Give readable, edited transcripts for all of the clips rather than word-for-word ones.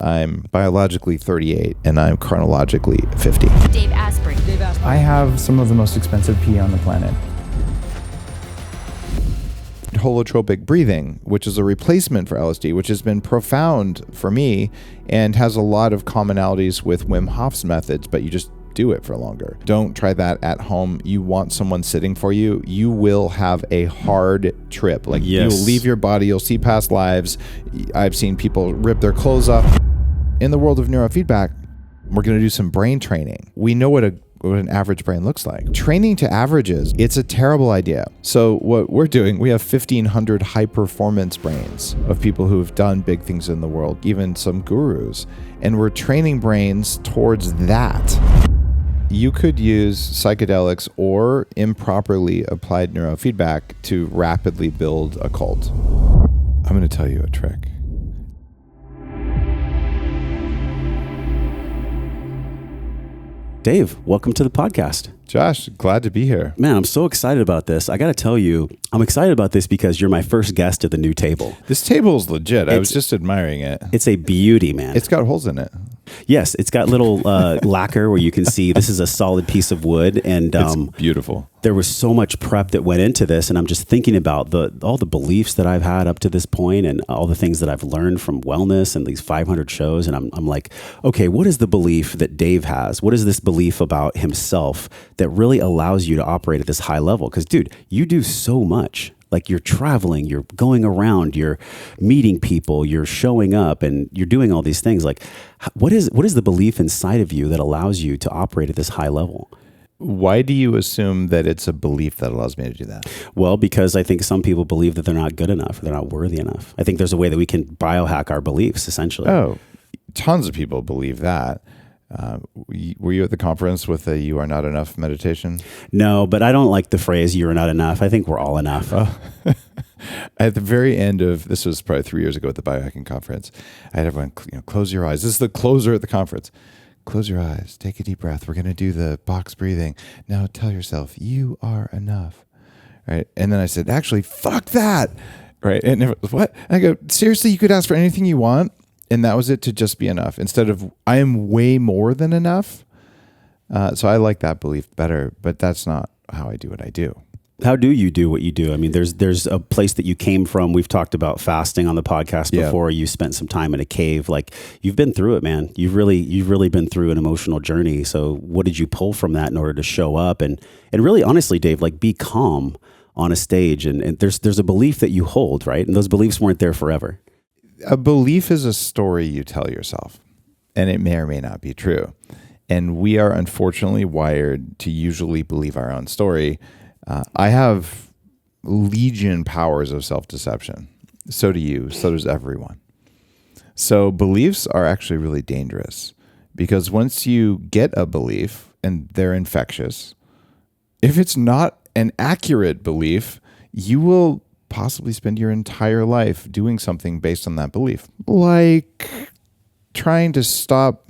I'm biologically 38 and I'm chronologically 50. Dave Asprey. I have some of the most expensive pee on the planet. Holotropic breathing, which is a replacement for LSD, which has been profound for me and has a lot of commonalities with Wim Hof's methods, but you just do it for longer. Don't try that at home. You want someone sitting for you. You will have a hard trip. Like you'll leave your body, you'll see past lives. I've seen people rip their clothes off. In the world of neurofeedback, we're going to do some brain training. We know what an average brain looks like. Training to averages, it's a terrible idea. So what we're doing, we have 1,500 high-performance brains of people who've done big things in the world, even some gurus. And we're training brains towards that. You could use psychedelics or improperly applied neurofeedback to rapidly build a cult. I'm going to tell you a trick. Dave, welcome to the podcast. Josh, glad to be here. Man, I'm so excited about this. I got to tell you, I'm excited about this because you're my first guest at the new table. This table is legit. I was just admiring it. It's a beauty, man. It's got holes in it. Yes, it's got little lacquer where you can see this is a solid piece of wood. And it's beautiful. There was so much prep that went into this. And I'm just thinking about all the beliefs that I've had up to this point and all the things that I've learned from wellness and these 500 shows. And I'm like, okay, what is the belief that Dave has? What is this belief about himself that really allows you to operate at this high level? Because, dude, you do so much. Like you're traveling, you're going around, you're meeting people, you're showing up, and you're doing all these things. Like, what is the belief inside of you that allows you to operate at this high level? Why do you assume that it's a belief that allows me to do that? Well, because I think some people believe that they're not good enough, they're not worthy enough. I think there's a way that we can biohack our beliefs, essentially. Oh, tons of people believe that. Were you at the conference with the "You Are Not Enough" meditation? No, but I don't like the phrase "you're not enough." I think we're all enough. Oh. At the very end of, this was probably 3 years ago at the Biohacking conference, I had everyone close your eyes. This is the closer at the conference. Close your eyes. Take a deep breath. We're going to do the box breathing. Now tell yourself, you are enough. Right? And then I said, actually, fuck that. Right? And it was, what? And I go, seriously, you could ask for anything you want. And that was it, to just be enough instead of I am way more than enough. So I like that belief better, but that's not how I do what I do. How do you do what you do? I mean, there's a place that you came from. We've talked about fasting on the podcast before. You spent some time in a cave. Like, you've been through it, man. You've really been through an emotional journey. So what did you pull from that in order to show up and really, honestly, Dave, like, be calm on a stage? And there's a belief that you hold, right? And those beliefs weren't there forever. A belief is a story you tell yourself, and it may or may not be true. And we are unfortunately wired to usually believe our own story. I have legion powers of self-deception. So do you. So does everyone. So beliefs are actually really dangerous because once you get a belief and they're infectious, if it's not an accurate belief, you will possibly spend your entire life doing something based on that belief, like trying to stop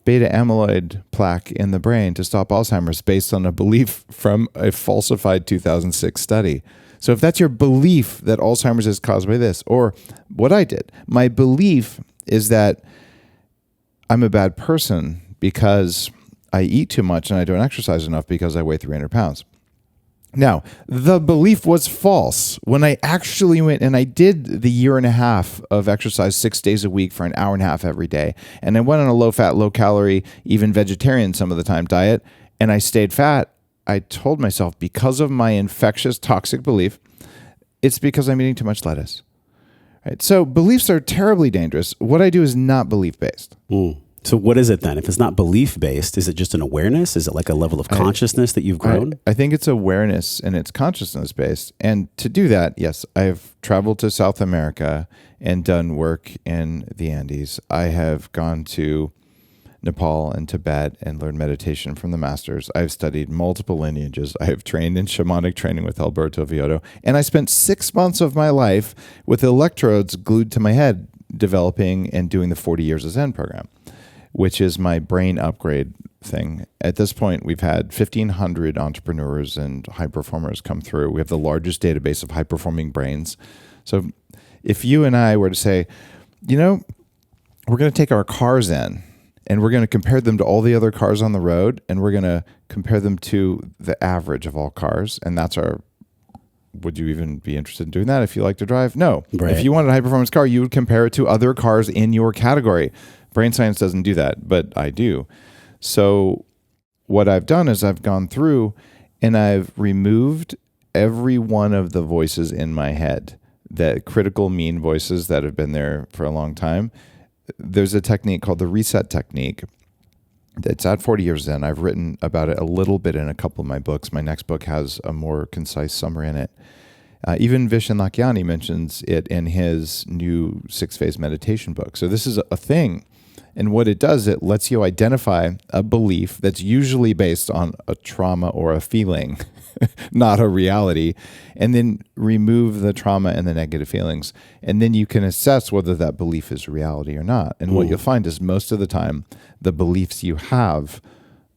beta amyloid plaque in the brain to stop Alzheimer's based on a belief from a falsified 2006 study. So if that's your belief that Alzheimer's is caused by this, or what I did, my belief is that I'm a bad person because I eat too much and I don't exercise enough because I weigh 300 pounds. Now, the belief was false. When I actually went and I did the 1.5 years of exercise 6 days a week for an 1.5 hours every day, and I went on a low-fat, low-calorie, even vegetarian some of the time diet, and I stayed fat, I told myself, because of my infectious, toxic belief, it's because I'm eating too much lettuce. Right? So beliefs are terribly dangerous. What I do is not belief-based. So what is it then? If it's not belief-based, is it just an awareness? Is it like a level of consciousness that you've grown? I think it's awareness and it's consciousness-based. And to do that, yes, I've traveled to South America and done work in the Andes. I have gone to Nepal and Tibet and learned meditation from the masters. I've studied multiple lineages. I have trained in shamanic training with Alberto Villoldo. And I spent 6 months of my life with electrodes glued to my head, developing and doing the 40 Years of Zen program, which is my brain upgrade thing. At this point, we've had 1,500 entrepreneurs and high performers come through. We have the largest database of high-performing brains. So if you and I were to say, we're going to take our cars in and we're going to compare them to all the other cars on the road, and we're going to compare them to the average of all cars. And that's our, would you even be interested in doing that if you like to drive? No. Right. If you wanted a high performance car, you would compare it to other cars in your category. Brain science doesn't do that, but I do. So what I've done is I've gone through and I've removed every one of the voices in my head, that critical mean voices that have been there for a long time. There's a technique called the reset technique. It's at 40 years in. I've written about it a little bit in a couple of my books. My next book has a more concise summary in it. Even Vishen Lakhiani mentions it in his new 6-phase meditation book. So this is a thing. And what it does, it lets you identify a belief that's usually based on a trauma or a feeling, not a reality, and then remove the trauma and the negative feelings. And then you can assess whether that belief is reality or not. And what you'll find is most of the time, the beliefs you have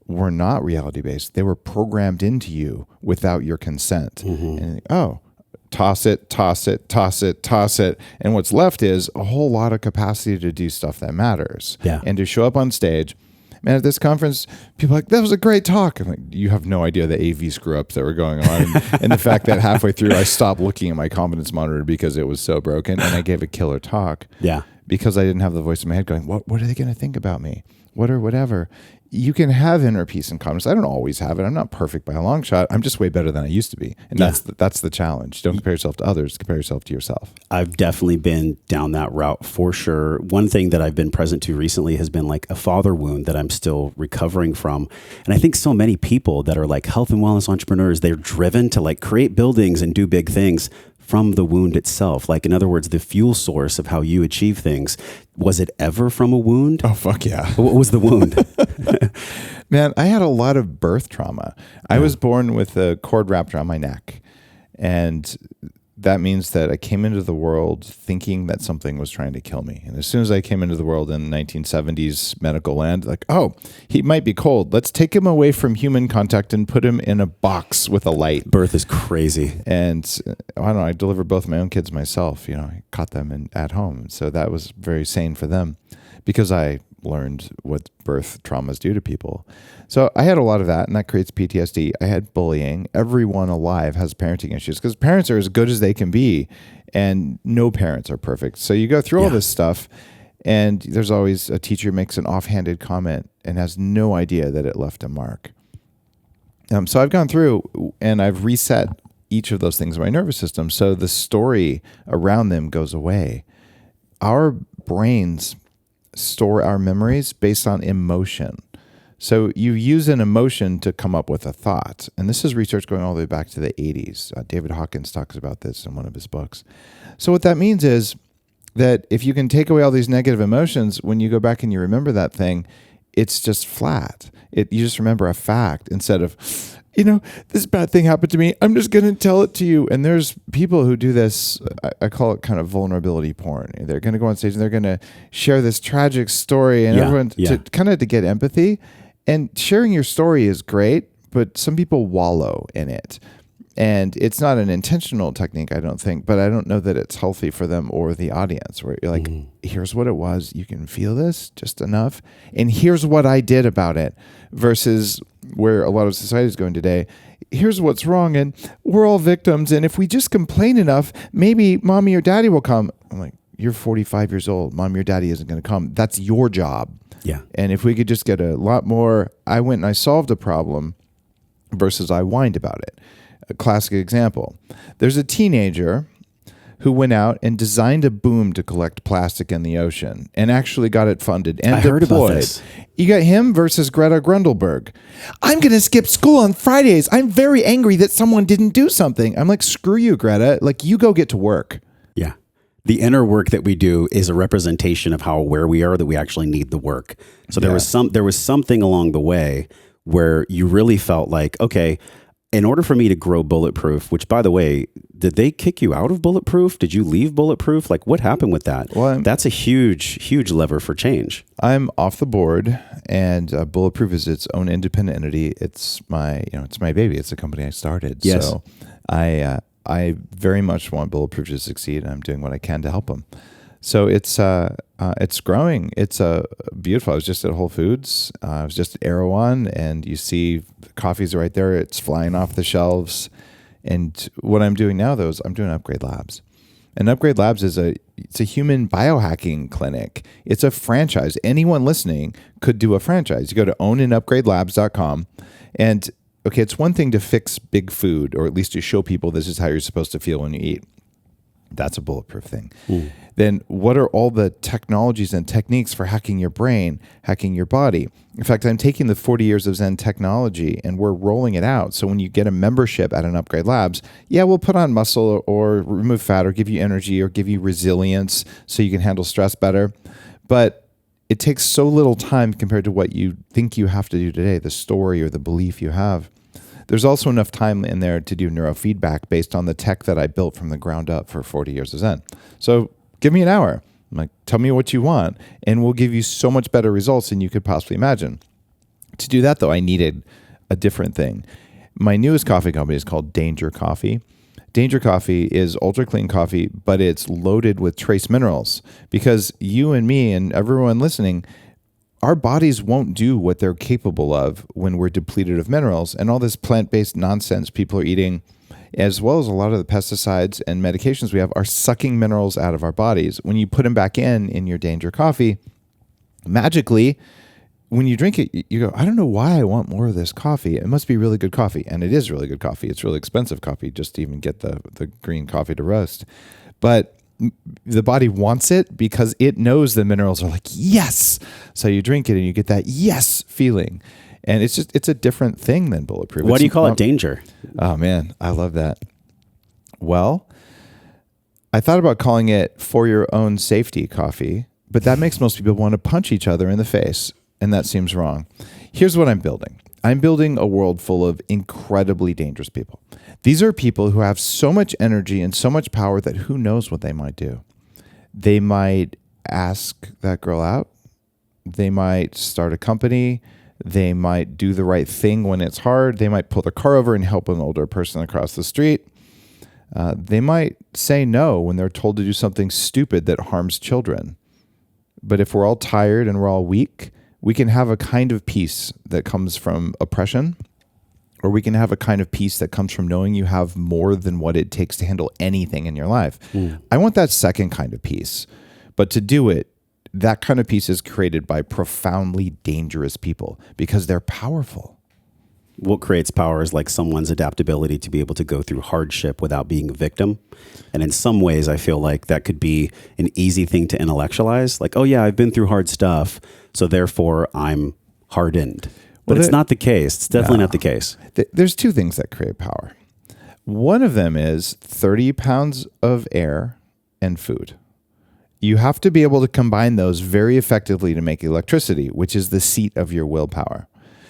were not reality-based. They were programmed into you without your consent. And toss it, toss it, toss it, toss it. And what's left is a whole lot of capacity to do stuff that matters. Yeah. And to show up on stage. Man, at this conference, people are like, that was a great talk. I'm like, you have no idea the AV screw-ups that were going on. And the fact that halfway through, I stopped looking at my confidence monitor because it was so broken. And I gave a killer talk. Yeah. Because I didn't have the voice in my head going, what are they going to think about me? What or whatever. You can have inner peace and calmness. I don't always have it. I'm not perfect by a long shot. I'm just way better than I used to be. And that's the challenge. Don't compare yourself to others. Compare yourself to yourself. I've definitely been down that route for sure. One thing that I've been present to recently has been like a father wound that I'm still recovering from. And I think so many people that are like health and wellness entrepreneurs, they're driven to like create buildings and do big things from the wound itself. Like, in other words, the fuel source of how you achieve things. Was it ever from a wound? Oh, fuck yeah. What was the wound? Man, I had a lot of birth trauma. I was born with a cord wrapped around my neck. And that means that I came into the world thinking that something was trying to kill me. And as soon as I came into the world in 1970s medical land, like, oh, he might be cold. Let's take him away from human contact and put him in a box with a light. Birth is crazy. And I don't know, I delivered both my own kids myself. I caught them at home. So that was very sane for them because I learned what birth traumas do to people. So I had a lot of that, and that creates PTSD. I had bullying. Everyone alive has parenting issues because parents are as good as they can be, and no parents are perfect. So you go through all this stuff, and there's always a teacher makes an offhanded comment and has no idea that it left a mark. So I've gone through, and I've reset each of those things in my nervous system, so the story around them goes away. Our brains store our memories based on emotion. So you use an emotion to come up with a thought. And this is research going all the way back to the 80s. David Hawkins talks about this in one of his books. So what that means is that if you can take away all these negative emotions, when you go back and you remember that thing, it's just flat. You just remember a fact instead of, this bad thing happened to me. I'm just going to tell it to you. And there's people who do this. I call it kind of vulnerability porn. They're going to go on stage and they're going to share this tragic story and everyone to get empathy. And sharing your story is great, but some people wallow in it. And it's not an intentional technique, I don't think, but I don't know that it's healthy for them or the audience, where you're like, here's what it was. You can feel this just enough. And here's what I did about it, versus where a lot of society is going today. Here's what's wrong. And we're all victims. And if we just complain enough, maybe mommy or daddy will come. I'm like, you're 45 years old. Mom, your daddy isn't going to come. That's your job. Yeah. And if we could just get a lot more, I went and I solved a problem versus I whined about it. A classic example. There's a teenager who went out and designed a boom to collect plastic in the ocean and actually got it funded and deployed. Heard about this. You got him versus Greta Grundelberg. I'm going to skip school on Fridays. I'm very angry that someone didn't do something. I'm like, screw you, Greta. Like, you go get to work. Yeah. The inner work that we do is a representation of how aware we are that we actually need the work. So there was something along the way where you really felt like, okay, in order for me to grow Bulletproof, which, by the way, did they kick you out of Bulletproof? Did you leave Bulletproof? Like, what happened with that? Well, that's a huge, huge lever for change. I'm off the board, and Bulletproof is its own independent entity. It's my baby. It's the company I started. Yes. So I very much want Bulletproof to succeed, and I'm doing what I can to help them. So it's growing. It's beautiful. I was just at Whole Foods. I was just at Erewhon, and you see the coffees right there. It's flying off the shelves. And what I'm doing now, though, is I'm doing Upgrade Labs. And Upgrade Labs is it's a human biohacking clinic. It's a franchise. Anyone listening could do a franchise. You go to ownandupgradelabs.com, and okay, it's one thing to fix big food, or at least to show people this is how you're supposed to feel when you eat. That's a bulletproof thing. Then what are all the technologies and techniques for hacking your brain, hacking your body? In fact, I'm taking the 40 years of Zen technology and we're rolling it out. So when you get a membership at an Upgrade Labs, yeah, we'll put on muscle or remove fat or give you energy or give you resilience so you can handle stress better. But it takes so little time compared to what you think you have to do today, the story or the belief you have. There's also enough time in there to do neurofeedback based on the tech that I built from the ground up for 40 years of Zen. So give me an hour. I'm like, tell me what you want, and we'll give you so much better results than you could possibly imagine. To do that, though, I needed a different thing. My newest coffee company is called Danger Coffee. Danger Coffee is ultra clean coffee, but it's loaded with trace minerals because you and me and everyone listening, our bodies won't do what they're capable of when we're depleted of minerals, and all this plant-based nonsense people are eating, as well as a lot of the pesticides and medications we have, are sucking minerals out of our bodies. When you put them back in your Danger Coffee, magically, when you drink it, you go, I don't know why I want more of this coffee. It must be really good coffee. And it is really good coffee. It's really expensive coffee just to even get the green coffee to roast. But the body wants it because it knows the minerals are like, yes. So you drink it and you get that yes feeling. And it's a different thing than bulletproof. Why do you call it Danger? Oh man, I love that. Well, I thought about calling it For Your Own Safety Coffee, but that makes most people want to punch each other in the face, and that seems wrong. Here's what I'm building. I'm building a world full of incredibly dangerous people. These are people who have so much energy and so much power that who knows what they might do. They might ask that girl out. They might start a company. They might do the right thing when it's hard. They might pull their car over and help an older person across the street. They might say no when they're told to do something stupid that harms children. But if we're all tired and we're all weak, we can have a kind of peace that comes from oppression, or we can have a kind of peace that comes from knowing you have more than what it takes to handle anything in your life. I want that second kind of peace. But to do it, that kind of peace is created by profoundly dangerous people because they're powerful. What creates power is like someone's adaptability to be able to go through hardship without being a victim. And in some ways, I feel like that could be an easy thing to intellectualize. Like, oh yeah, I've been through hard stuff, so therefore I'm hardened. But it's not the case. It's definitely not the case. There's two things that create power. One of them is 30 pounds of air and food. You have to be able to combine those very effectively to make electricity, which is the seat of your willpower.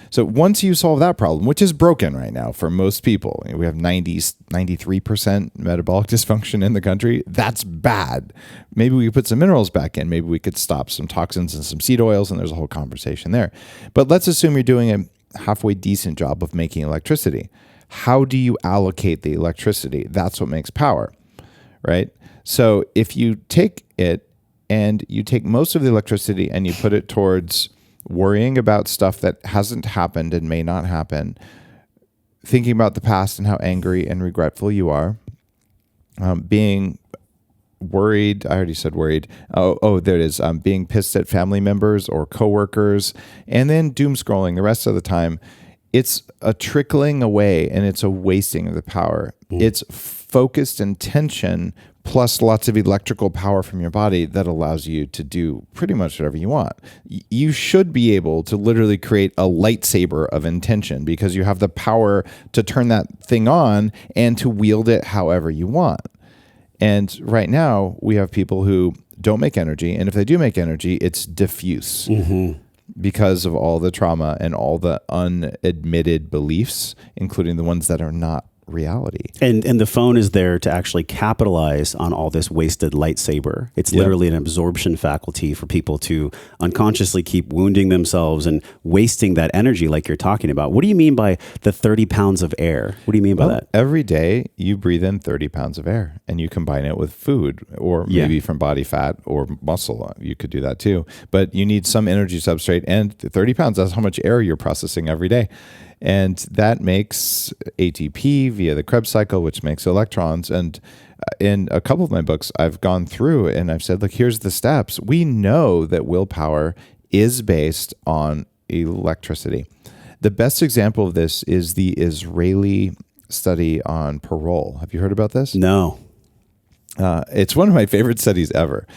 So once you solve that problem, which is broken right now for most people, we have 93% metabolic dysfunction in the country. That's bad. Maybe we could put some minerals back in. Maybe we could stop some toxins and some seed oils, and there's a whole conversation there. But let's assume you're doing a halfway decent job of making electricity. How do you allocate the electricity? That's what makes power, right? So if you take it and you take most of the electricity and you put it towards worrying about stuff that hasn't happened and may not happen, thinking about the past and how angry and regretful you are, being worried, I already said worried. Oh, there it is. Being pissed at family members or coworkers, and then doom scrolling the rest of the time. It's a trickling away and it's a wasting of the power. It's focused intention plus lots of electrical power from your body that allows you to do pretty much whatever you want. You should be able to literally create a lightsaber of intention because you have the power to turn that thing on and to wield it however you want. And right now we have people who don't make energy. And if they do make energy, it's diffuse. Because of all the trauma and all the unadmitted beliefs, including the ones that are not reality. And the phone is there to actually capitalize on all this wasted lightsaber. It's literally an absorption faculty for people to unconsciously keep wounding themselves and wasting that energy like you're talking about. What do you mean by the 30 pounds of air? What do you mean by that? Every day you breathe in 30 pounds of air and you combine it with food or maybe from body fat or muscle. You could do that too. But you need some energy substrate, and 30 pounds, that's how much air you're processing every day. And that makes ATP via the Krebs cycle, which makes electrons. And in a couple of my books, I've gone through and I've said, look, here's the steps. We know that willpower is based on electricity. The best example of this is the Israeli study on parole. Have you heard about this? No. It's one of my favorite studies ever.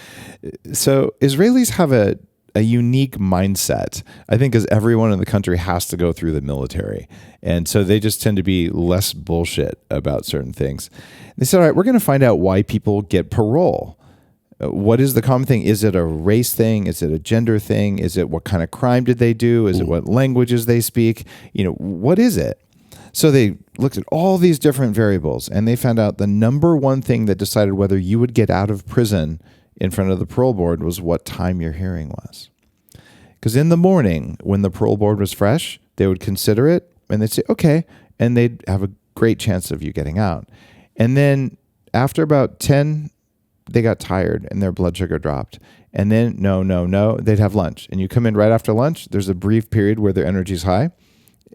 So Israelis have a unique mindset, I think, as everyone in the country has to go through the military. And so they just tend to be less bullshit about certain things. They said, all right, we're going to find out why people get parole. What is the common thing? Is it a race thing? Is it a gender thing? Is it what kind of crime did they do? Is it what languages they speak? What is it? So they looked at all these different variables, and they found out the number one thing that decided whether you would get out of prison in front of the parole board was what time your hearing was. Because in the morning, when the parole board was fresh, they would consider it and they'd say, okay, and they'd have a great chance of you getting out. And then after about 10, they got tired and their blood sugar dropped. And then no, they'd have lunch. And you come in right after lunch, there's a brief period where their energy's high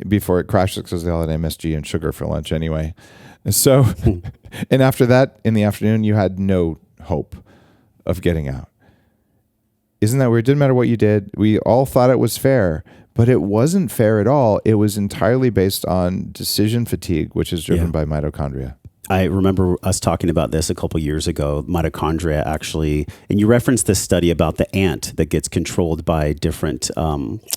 before it crashes because they all had MSG and sugar for lunch anyway. And so, and after that, in the afternoon, you had no hope of getting out. Isn't that weird? It didn't matter what you did. We all thought it was fair, but it wasn't fair at all. It was entirely based on decision fatigue, which is driven by mitochondria. I remember us talking about this a couple years ago, mitochondria actually, and you referenced this study about the ant that gets controlled by different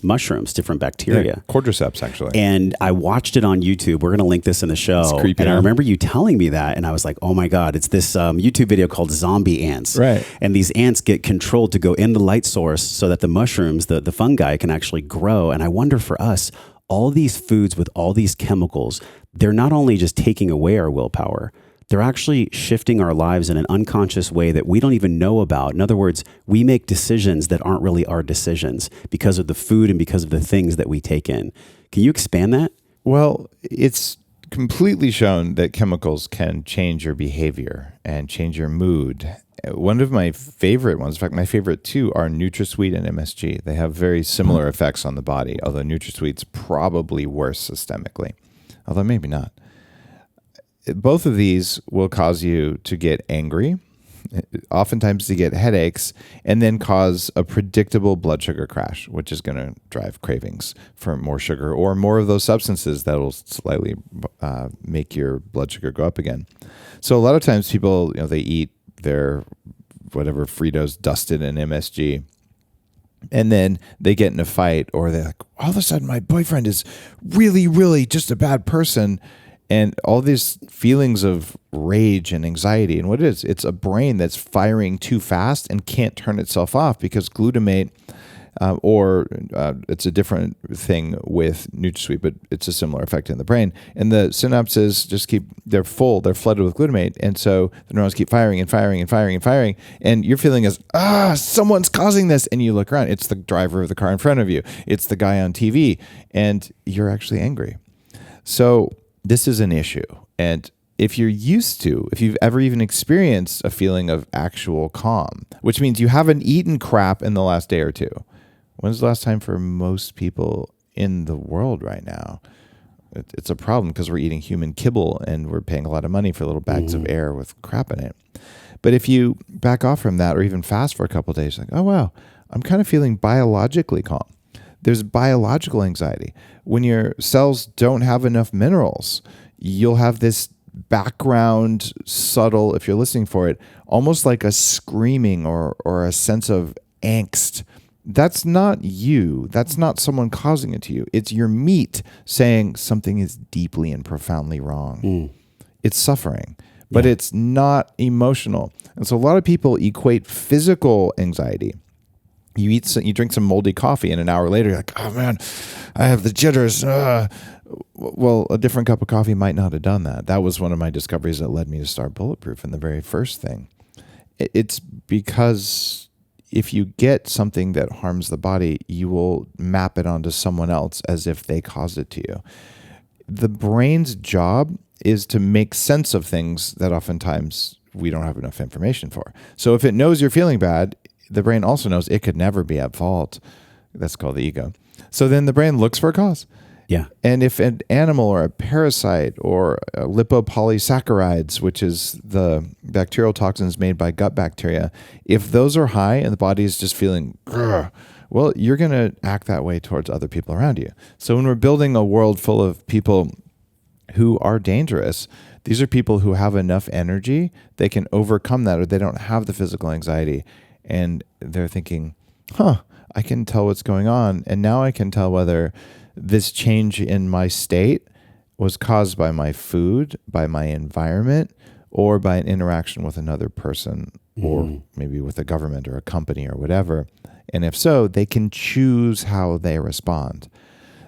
mushrooms, different bacteria. Yeah, cordyceps, actually. And I watched it on YouTube. We're going to link this in the show. It's creepy. And I remember you telling me that, and I was like, oh my God, it's this YouTube video called Zombie Ants. Right. And these ants get controlled to go in the light source so that the mushrooms, the fungi, can actually grow. And I wonder for us, all these foods with all these chemicals, they're not only just taking away our willpower, they're actually shifting our lives in an unconscious way that we don't even know about. In other words, we make decisions that aren't really our decisions because of the food and because of the things that we take in. Can you expand that? Well, it's completely shown that chemicals can change your behavior and change your mood. One of my favorite ones, in fact, my favorite two, are NutraSweet and MSG. They have very similar effects on the body, although NutraSweet's probably worse systemically, although maybe not. Both of these will cause you to get angry, oftentimes to get headaches, and then cause a predictable blood sugar crash, which is going to drive cravings for more sugar or more of those substances that will slightly make your blood sugar go up again. So a lot of times people, they eat their whatever Fritos dusted in MSG, and then they get in a fight, or they're like, all of a sudden my boyfriend is really, really just a bad person. And all these feelings of rage and anxiety. And what it is, it's a brain that's firing too fast and can't turn itself off because glutamate, it's a different thing with NutraSweet, but it's a similar effect in the brain. And the synapses they're flooded with glutamate. And so the neurons keep firing and firing and firing and firing. And your feeling is, someone's causing this. And you look around, it's the driver of the car in front of you. It's the guy on TV. And you're actually angry. So this is an issue. And if you've ever even experienced a feeling of actual calm, which means you haven't eaten crap in the last day or two. When's the last time for most people in the world right now? It's a problem because we're eating human kibble and we're paying a lot of money for little bags of air with crap in it. But if you back off from that or even fast for a couple of days, like, oh, wow, I'm kind of feeling biologically calm. There's biological anxiety. When your cells don't have enough minerals, you'll have this background, subtle, if you're listening for it, almost like a screaming or a sense of angst. That's not you. That's not someone causing it to you. It's your meat saying something is deeply and profoundly wrong. It's suffering, but it's not emotional. And so a lot of people equate physical anxiety You drink some moldy coffee, and an hour later, you're like, oh man, I have the jitters. Well, a different cup of coffee might not have done that. That was one of my discoveries that led me to start Bulletproof. And the very first thing, it's because if you get something that harms the body, you will map it onto someone else as if they caused it to you. The brain's job is to make sense of things that oftentimes we don't have enough information for. So if it knows you're feeling bad, the brain also knows it could never be at fault. That's called the ego. So then the brain looks for a cause. Yeah. And if an animal or a parasite or lipopolysaccharides, which is the bacterial toxins made by gut bacteria, if those are high and the body is just feeling, well, you're going to act that way towards other people around you. So when we're building a world full of people who are dangerous, these are people who have enough energy, they can overcome that, or they don't have the physical anxiety. And they're thinking, I can tell what's going on. And now I can tell whether this change in my state was caused by my food, by my environment, or by an interaction with another person, or maybe with a government or a company or whatever. And if so, they can choose how they respond.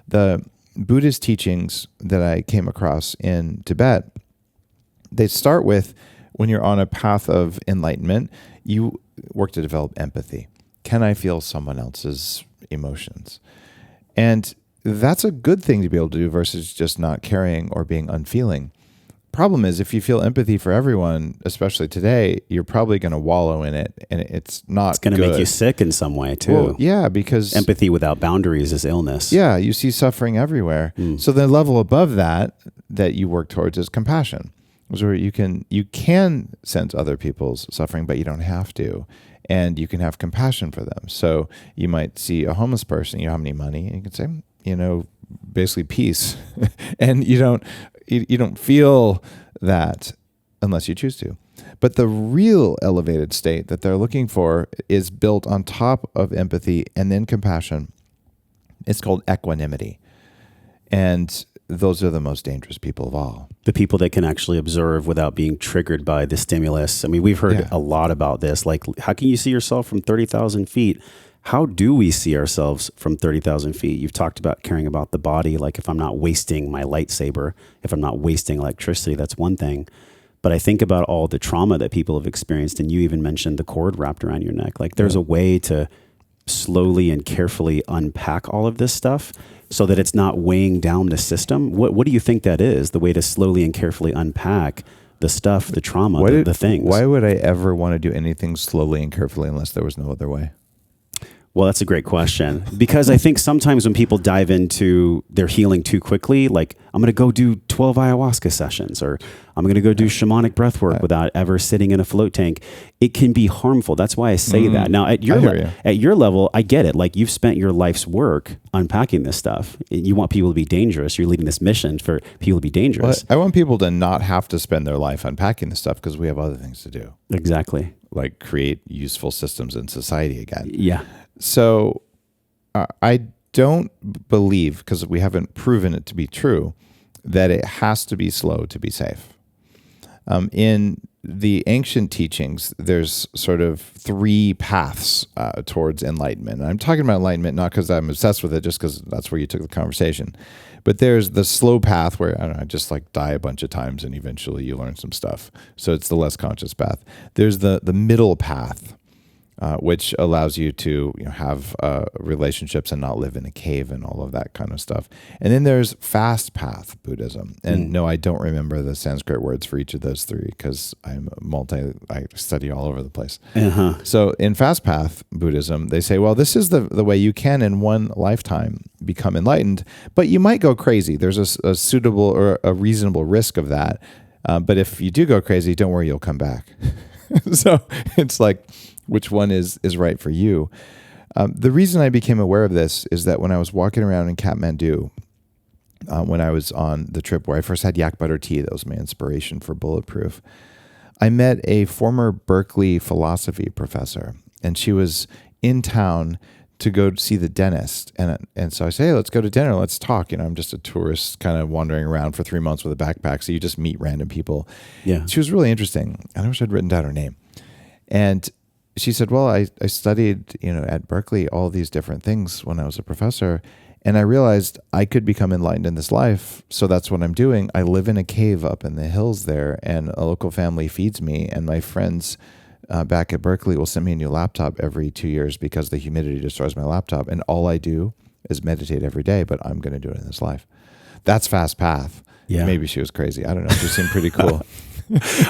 The Buddhist teachings that I came across in Tibet, they start with, when you're on a path of enlightenment, you work to develop empathy. Can I feel someone else's emotions? And that's a good thing to be able to do versus just not caring or being unfeeling. Problem is, if you feel empathy for everyone, especially today, you're probably going to wallow in it, and it's not It's going to make you sick in some way too. Well, yeah, because empathy without boundaries is illness. Yeah, you see suffering everywhere. So the level above that you work towards is compassion, where you can sense other people's suffering, but you don't have to. And you can have compassion for them. So you might see a homeless person, you don't have any money, and you can say, basically peace. And you don't feel that unless you choose to. But the real elevated state that they're looking for is built on top of empathy and then compassion. It's called equanimity. And those are the most dangerous people of all. The people that can actually observe without being triggered by the stimulus. I mean, we've heard a lot about this. Like, how can you see yourself from 30,000 feet? How do we see ourselves from 30,000 feet? You've talked about caring about the body. Like, if I'm not wasting my lightsaber, if I'm not wasting electricity, that's one thing. But I think about all the trauma that people have experienced. And you even mentioned the cord wrapped around your neck. Like, there's a way to slowly and carefully unpack all of this stuff so that it's not weighing down the system. What do you think that is? The way to slowly and carefully unpack the stuff, the trauma, the things. Why would I ever want to do anything slowly and carefully unless there was no other way? Well, that's a great question, because I think sometimes when people dive into their healing too quickly, like, I'm going to go do 12 ayahuasca sessions, or I'm going to go do shamanic breath work without ever sitting in a float tank, it can be harmful. That's why I say that. Now, at your level, I get it. Like, you've spent your life's work unpacking this stuff. You want people to be dangerous. You're leading this mission for people to be dangerous. Well, I want people to not have to spend their life unpacking this stuff, because we have other things to do. Exactly. Like create useful systems in society again. Yeah. So I don't believe, because we haven't proven it to be true, that it has to be slow to be safe. In the ancient teachings, there's sort of three paths towards enlightenment. And I'm talking about enlightenment not because I'm obsessed with it, just because that's where you took the conversation. But there's the slow path where, I don't know, just like die a bunch of times and eventually you learn some stuff. So it's the less conscious path. There's the middle path, which allows you to have relationships and not live in a cave and all of that kind of stuff. And then there's fast path Buddhism. And no, I don't remember the Sanskrit words for each of those three, because I study all over the place. So in fast path Buddhism, they say, well, this is the way you can in one lifetime become enlightened, but you might go crazy. There's a suitable or a reasonable risk of that. But if you do go crazy, don't worry, you'll come back. So it's like, which one is right for you? The reason I became aware of this is that when I was walking around in Kathmandu, when I was on the trip where I first had yak butter tea, that was my inspiration for Bulletproof, I met a former Berkeley philosophy professor, and she was in town to go see the dentist. And so I say, hey, let's go to dinner. Let's talk. I'm just a tourist kind of wandering around for 3 months with a backpack. So you just meet random people. Yeah. She was really interesting. I wish I'd written down her name. And she said, well, I studied, at Berkeley, all these different things when I was a professor. And I realized I could become enlightened in this life. So that's what I'm doing. I live in a cave up in the hills there, and a local family feeds me. And my friends back at Berkeley will send me a new laptop every 2 years because the humidity destroys my laptop. And all I do is meditate every day, but I'm going to do it in this life. That's fast path. Yeah. Maybe she was crazy. I don't know. She seemed pretty cool.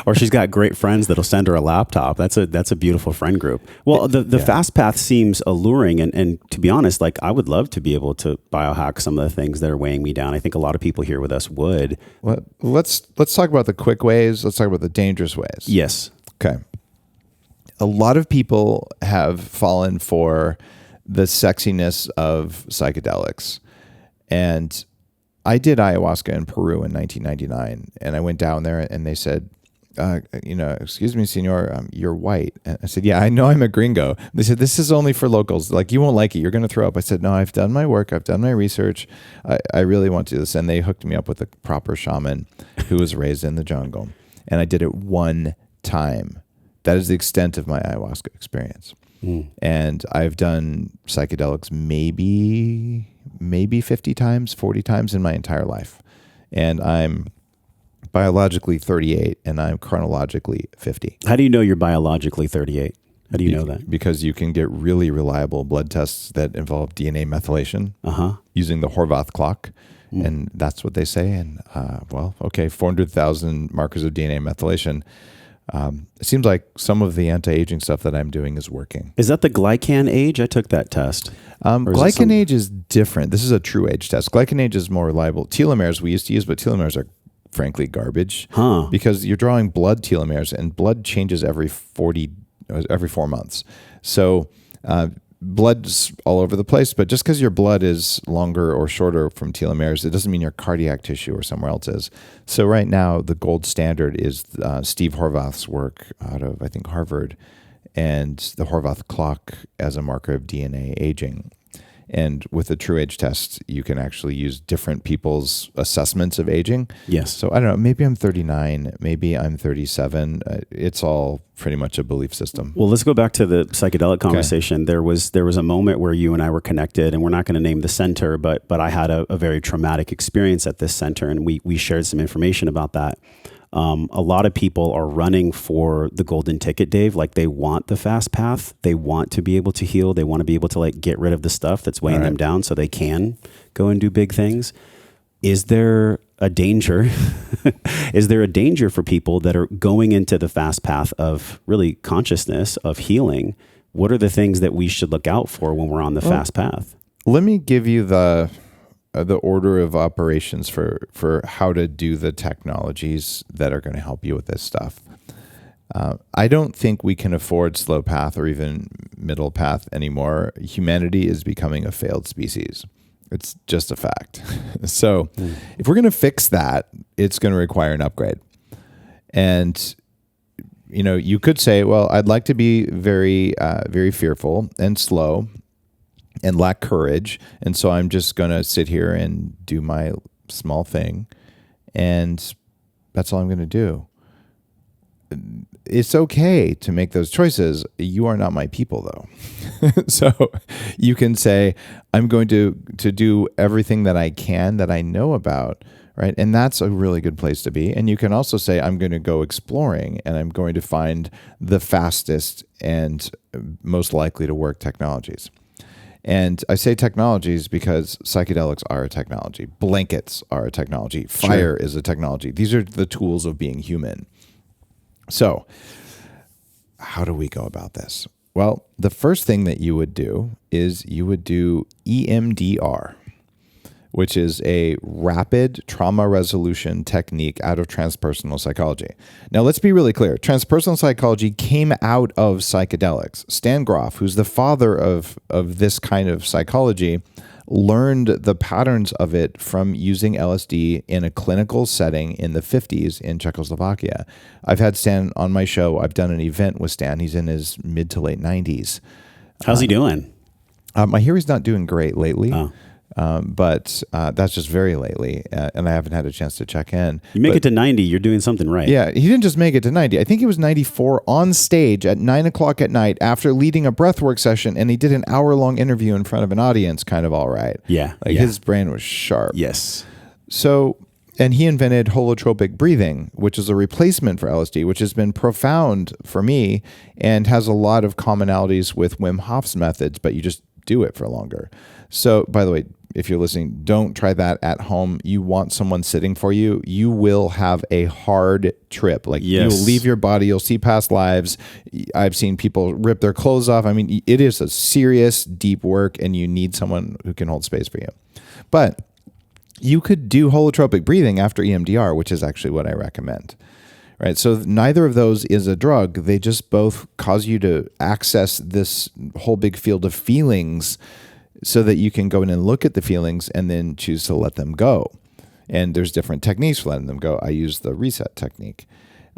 Or she's got great friends that'll send her a laptop. That's a beautiful friend group. Well, the fast path seems alluring, and to be honest, like I would love to be able to biohack some of the things that are weighing me down. I think a lot of people here with us would. Well, let's talk about the quick ways. Let's talk about the dangerous ways. Yes. Okay. A lot of people have fallen for the sexiness of psychedelics, and I did ayahuasca in Peru in 1999, and I went down there and they said, excuse me, senor, you're white. And I said, yeah, I know I'm a gringo. They said, this is only for locals. Like, you won't like it. You're going to throw up. I said, no, I've done my work. I've done my research. I really want to do this. And they hooked me up with a proper shaman who was raised in the jungle. And I did it one time. That is the extent of my ayahuasca experience. And I've done psychedelics maybe 50 times, 40 times in my entire life. And I'm biologically 38 and I'm chronologically 50. How do you know you're biologically 38? How do you know that? Because you can get really reliable blood tests that involve DNA methylation using the Horvath clock. And that's what they say. And 400,000 markers of DNA methylation. It seems like some of the anti-aging stuff that I'm doing is working. Is that the glycan age? I took that test. Glycan age is different. This is a true age test. Glycan age is more reliable. Telomeres we used to use, but telomeres are frankly garbage because you're drawing blood telomeres, and blood changes every 4 months. So blood's all over the place, but just because your blood is longer or shorter from telomeres, it doesn't mean your cardiac tissue or somewhere else is. So right now, the gold standard is Steve Horvath's work out of, I think, Harvard, and the Horvath clock as a marker of DNA aging. And with the true age test, you can actually use different people's assessments of aging. Yes. So I don't know, maybe I'm 39, maybe I'm 37. It's all pretty much a belief system. Well, let's go back to the psychedelic conversation. Okay. There was a moment where you and I were connected, and we're not going to name the center, but I had a very traumatic experience at this center, and we shared some information about that. A lot of people are running for the golden ticket, Dave. Like, they want the fast path. They want to be able to heal. They want to be able to get rid of the stuff that's weighing them down so they can go and do big things. Is there a danger? Is there a danger for people that are going into the fast path of really consciousness, of healing? What are the things that we should look out for when we're on the fast path? Let me give you the order of operations for how to do the technologies that are going to help you with this stuff. I don't think we can afford slow path or even middle path anymore. Humanity is becoming a failed species. It's just a fact. So if we're going to fix that, it's going to require an upgrade. And you could say, well, I'd like to be very, very fearful and slow and lack courage. And so I'm just going to sit here and do my small thing. And that's all I'm going to do. It's okay to make those choices. You are not my people, though. So you can say, I'm going to do everything that I can, that I know about, right? And that's a really good place to be. And you can also say, I'm going to go exploring, and I'm going to find the fastest and most likely to work technologies. And I say technologies because psychedelics are a technology. Blankets are a technology. Fire is a technology. These are the tools of being human. So how do we go about this? Well, the first thing that you would do is you would do EMDR, which is a rapid trauma resolution technique out of transpersonal psychology. Now, let's be really clear. Transpersonal psychology came out of psychedelics. Stan Grof, who's the father of this kind of psychology, learned the patterns of it from using LSD in a clinical setting in the 50s in Czechoslovakia. I've had Stan on my show. I've done an event with Stan. He's in his mid to late 90s. How's he doing? I hear he's not doing great lately. But that's just very lately, and I haven't had a chance to check in. You make it to 90, you're doing something right. Yeah, he didn't just make it to 90. I think he was 94 on stage at 9 o'clock at night after leading a breathwork session, and he did an hour-long interview in front of an audience, kind of all right. Yeah. His brain was sharp. Yes. So, and he invented holotropic breathing, which is a replacement for LSD, which has been profound for me and has a lot of commonalities with Wim Hof's methods, but you just do it for longer. So, by the way, if you're listening, don't try that at home. You want someone sitting for you. You will have a hard trip. You'll leave your body. You'll see past lives. I've seen people rip their clothes off. I mean, it is a serious, deep work, and you need someone who can hold space for you. But you could do holotropic breathing after EMDR, which is actually what I recommend. Right. So neither of those is a drug. They just both cause you to access this whole big field of feelings so that you can go in and look at the feelings and then choose to let them go. And there's different techniques for letting them go. I use the reset technique,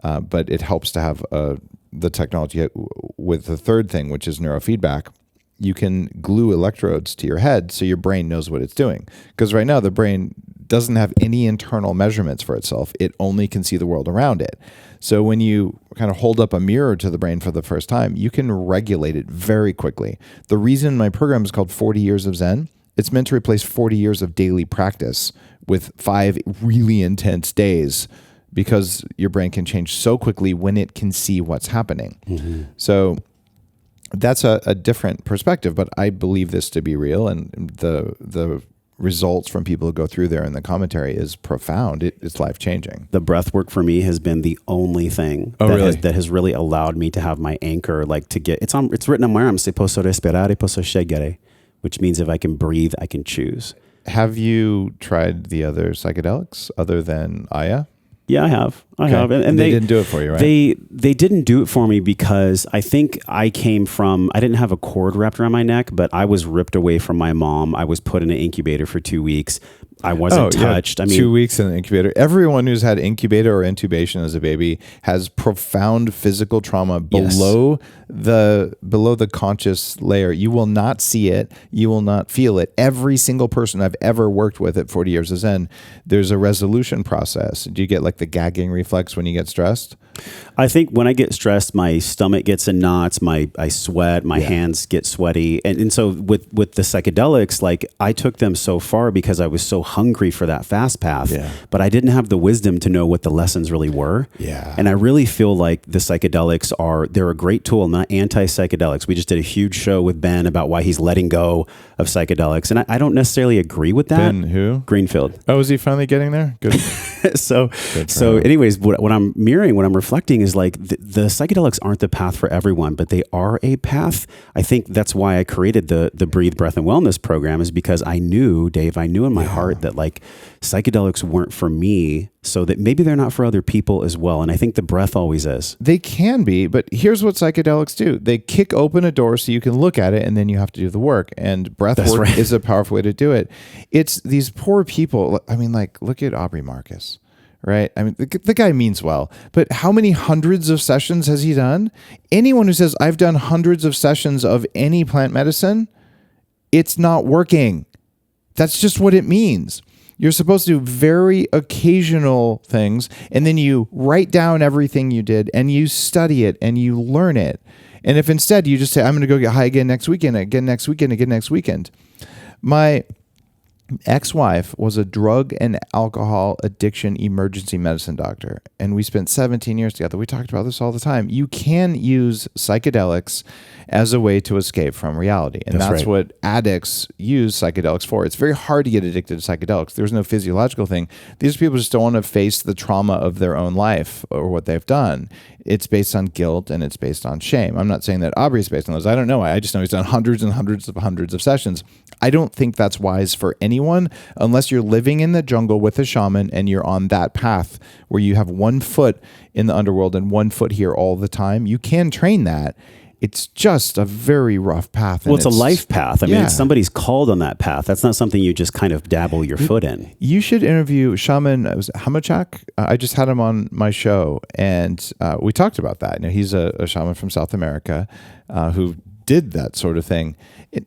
but it helps to have the technology with the third thing, which is neurofeedback. You can glue electrodes to your head so your brain knows what it's doing. Because right now the brain doesn't have any internal measurements for itself. It only can see the world around it. So when you kind of hold up a mirror to the brain for the first time, you can regulate it very quickly. The reason my program is called 40 Years of Zen, it's meant to replace 40 years of daily practice with 5 really intense days, because your brain can change so quickly when it can see what's happening. Mm-hmm. So that's a different perspective, but I believe this to be real, and the results from people who go through there in the commentary is profound. It's life-changing. The breath work for me has been the only thing that has really allowed me to have my anchor, to get, it's written on my arm, se posso respirare, posso scegliere, which means if I can breathe, I can choose. Have you tried the other psychedelics other than Aya? Yeah, I have. I have. And they didn't do it for you, right? They didn't do it for me because I think I didn't have a cord wrapped around my neck, but I was ripped away from my mom. I was put in an incubator for 2 weeks. I wasn't touched. Yeah. 2 weeks in an incubator. Everyone who's had incubator or intubation as a baby has profound physical trauma below the conscious layer. You will not see it. You will not feel it. Every single person I've ever worked with at 40 Years of Zen, there's a resolution process. Do you get the gagging reflex when you get stressed? I think when I get stressed, my stomach gets in knots, I sweat, my hands get sweaty. And so with the psychedelics, I took them so far because I was so hungry for that fast path, but I didn't have the wisdom to know what the lessons really were. Yeah. And I really feel like the psychedelics they're a great tool, not anti-psychedelics. We just did a huge show with Ben about why he's letting go of psychedelics. And I don't necessily agree with that. Ben who? Greenfield. Oh, is he finally getting there? Good. So anyways, what I'm mirroring, what I'm reflecting is the psychedelics aren't the path for everyone, but they are a path. I think that's why I created the Breathe, Breath, and Wellness program, is because I knew, Dave, in my heart that psychedelics weren't for me, so that maybe they're not for other people as well. And I think the breath always is. They can be, but here's what psychedelics do. They kick open a door so you can look at it, and then you have to do the work. And breath work is a powerful way to do it. It's these poor people. I mean, look at Aubrey Marcus, right? I mean, the guy means well, but how many hundreds of sessions has he done? Anyone who says, I've done hundreds of sessions of any plant medicine, it's not working. That's just what it means. You're supposed to do very occasional things, and then you write down everything you did, and you study it, and you learn it. And if instead you just say, I'm going to go get high again next weekend, again next weekend, again next weekend. My ex-wife was a drug and alcohol addiction emergency medicine doctor, and we spent 17 years together. We talked about this all the time. You can use psychedelics as a way to escape from reality, and that's what addicts use psychedelics for. It's very hard to get addicted to psychedelics. There's no physiological thing. These people just don't want to face the trauma of their own life or what they've done. It's based on guilt, and it's based on shame. I'm not saying that Aubrey's based on those. I don't know. I just know he's done hundreds and hundreds of sessions. I don't think that's wise for anyone unless you're living in the jungle with a shaman and you're on that path where you have 1 foot in the underworld and 1 foot here all the time. You can train that. It's just a very rough path. Well, it's a life path. I mean, somebody's called on that path. That's not something you just kind of dabble your foot in. You should interview Shaman Hamachak. I just had him on my show, and we talked about that. He's a shaman from South America who did that sort of thing.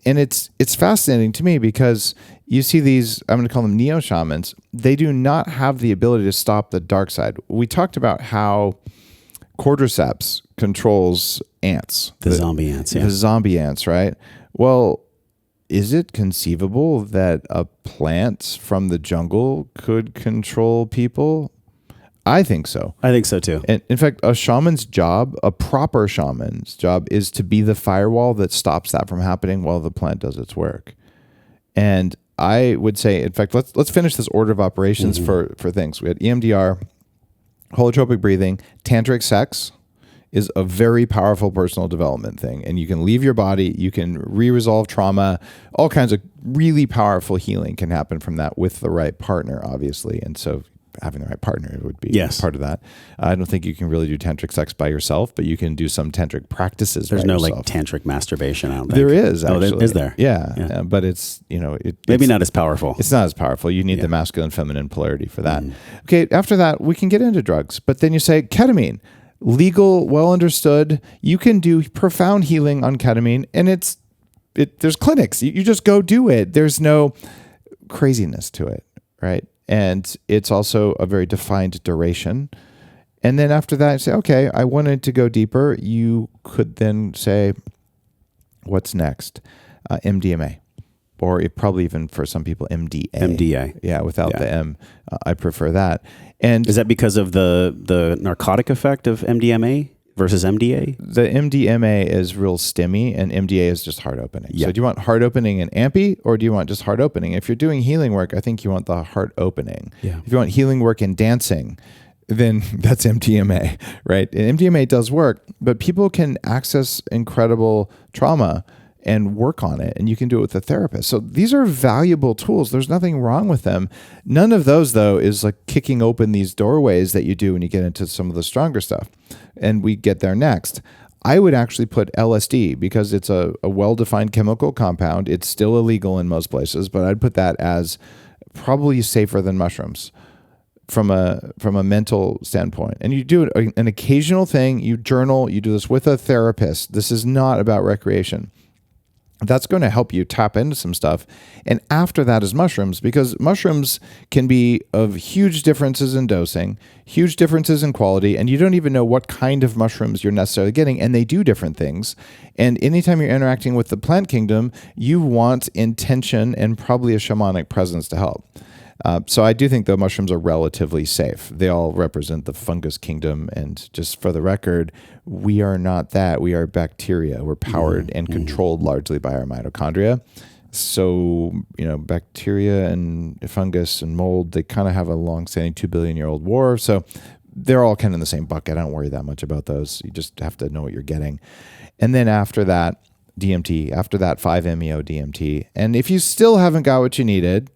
And it's fascinating to me because you see these, I'm going to call them neo shamans. They do not have the ability to stop the dark side. We talked about how cordyceps controls ants. The zombie ants, yeah. The zombie ants, right? Well, is it conceivable that a plant from the jungle could control people? I think so. I think so too. And in fact, a shaman's job, a proper shaman's job, is to be the firewall that stops that from happening while the plant does its work. And I would say, in fact, let's finish this order of operations for things. We had EMDR, holotropic breathing, tantric sex is a very powerful personal development thing. And you can leave your body, you can re-resolve trauma, all kinds of really powerful healing can happen from that with the right partner, obviously. And so having the right partner would be part of that. I don't think you can really do tantric sex by yourself, but you can do some tantric practices There's by no yourself. Like tantric masturbation, I don't think. There is, actually. Oh, is there? Yeah. But it's, maybe not as powerful. It's not as powerful. You need the masculine, feminine polarity for that. Okay, after that, we can get into drugs. But then you say ketamine, legal, well understood. You can do profound healing on ketamine, and there's clinics. You just go do it. There's no craziness to it, right? And it's also a very defined duration. And then after that, you say, okay, I wanted to go deeper. You could then say, what's next? MDMA. Or probably even for some people, MDA. MDA. Yeah, without the M. I prefer that. And is that because of the narcotic effect of MDMA versus MDA? The MDMA is real stimmy, and MDA is just heart opening. Yeah. So do you want heart opening and ampy, or do you want just heart opening? If you're doing healing work, I think you want the heart opening. Yeah. If you want healing work and dancing, then that's MDMA, right? And MDMA does work, but people can access incredible trauma and work on it, and you can do it with a therapist. So these are valuable tools. There's nothing wrong with them. None of those, though, is like kicking open these doorways that you do when you get into some of the stronger stuff. And we get there next. I would actually put LSD, because it's a well-defined chemical compound. It's still illegal in most places, but I'd put that as probably safer than mushrooms from a mental standpoint. And you do an occasional thing, you journal, you do this with a therapist. This is not about recreation. That's going to help you tap into some stuff. And after that is mushrooms, because mushrooms can be of huge differences in dosing, huge differences in quality, and you don't even know what kind of mushrooms you're necessarily getting, and they do different things. And anytime you're interacting with the plant kingdom, you want intention and probably a shamanic presence to help. So I do think the mushrooms are relatively safe. They all represent the fungus kingdom. And just for the record, we are not that. We are bacteria. We're powered and controlled largely by our mitochondria. So, bacteria and fungus and mold, they kind of have a long-standing 2 billion-year-old war. So they're all kind of in the same bucket. I don't worry that much about those. You just have to know what you're getting. And then after that, DMT. After that, 5-MeO DMT. And if you still haven't got what you needed,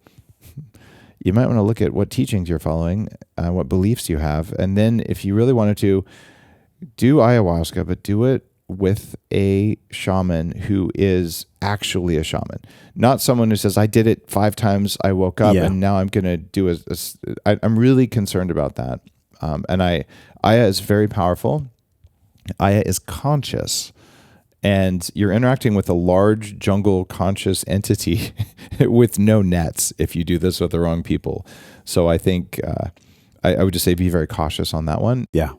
you might want to look at what teachings you're following, what beliefs you have. And then if you really wanted to, do ayahuasca, but do it with a shaman who is actually a shaman. Not someone who says, I did it 5 times, I woke up, and now I'm going to do I'm really concerned about that. And Aya is very powerful. Aya is conscious. And you're interacting with a large jungle conscious entity with no nets if you do this with the wrong people. So I think I would just say be very cautious on that one. Yeah.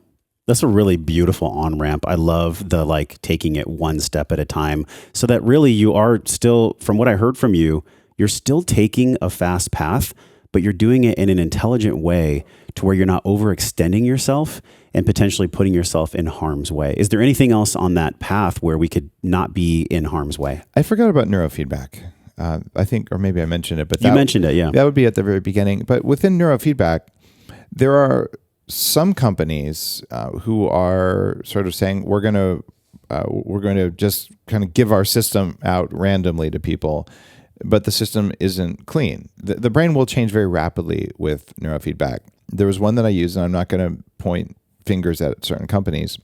That's a really beautiful on-ramp. I love the taking it one step at a time, so that really you are still, from what I heard from you, you're still taking a fast path, but you're doing it in an intelligent way to where you're not overextending yourself and potentially putting yourself in harm's way. Is there anything else on that path where we could not be in harm's way? I forgot about neurofeedback. I think, or maybe I mentioned it, but you mentioned it, yeah. That would be at the very beginning. But within neurofeedback, there are some companies who are sort of saying we're going to just kind of give our system out randomly to people, but the system isn't clean. The brain will change very rapidly with neurofeedback. There was one that I used, and I'm not going to point fingers at certain companies.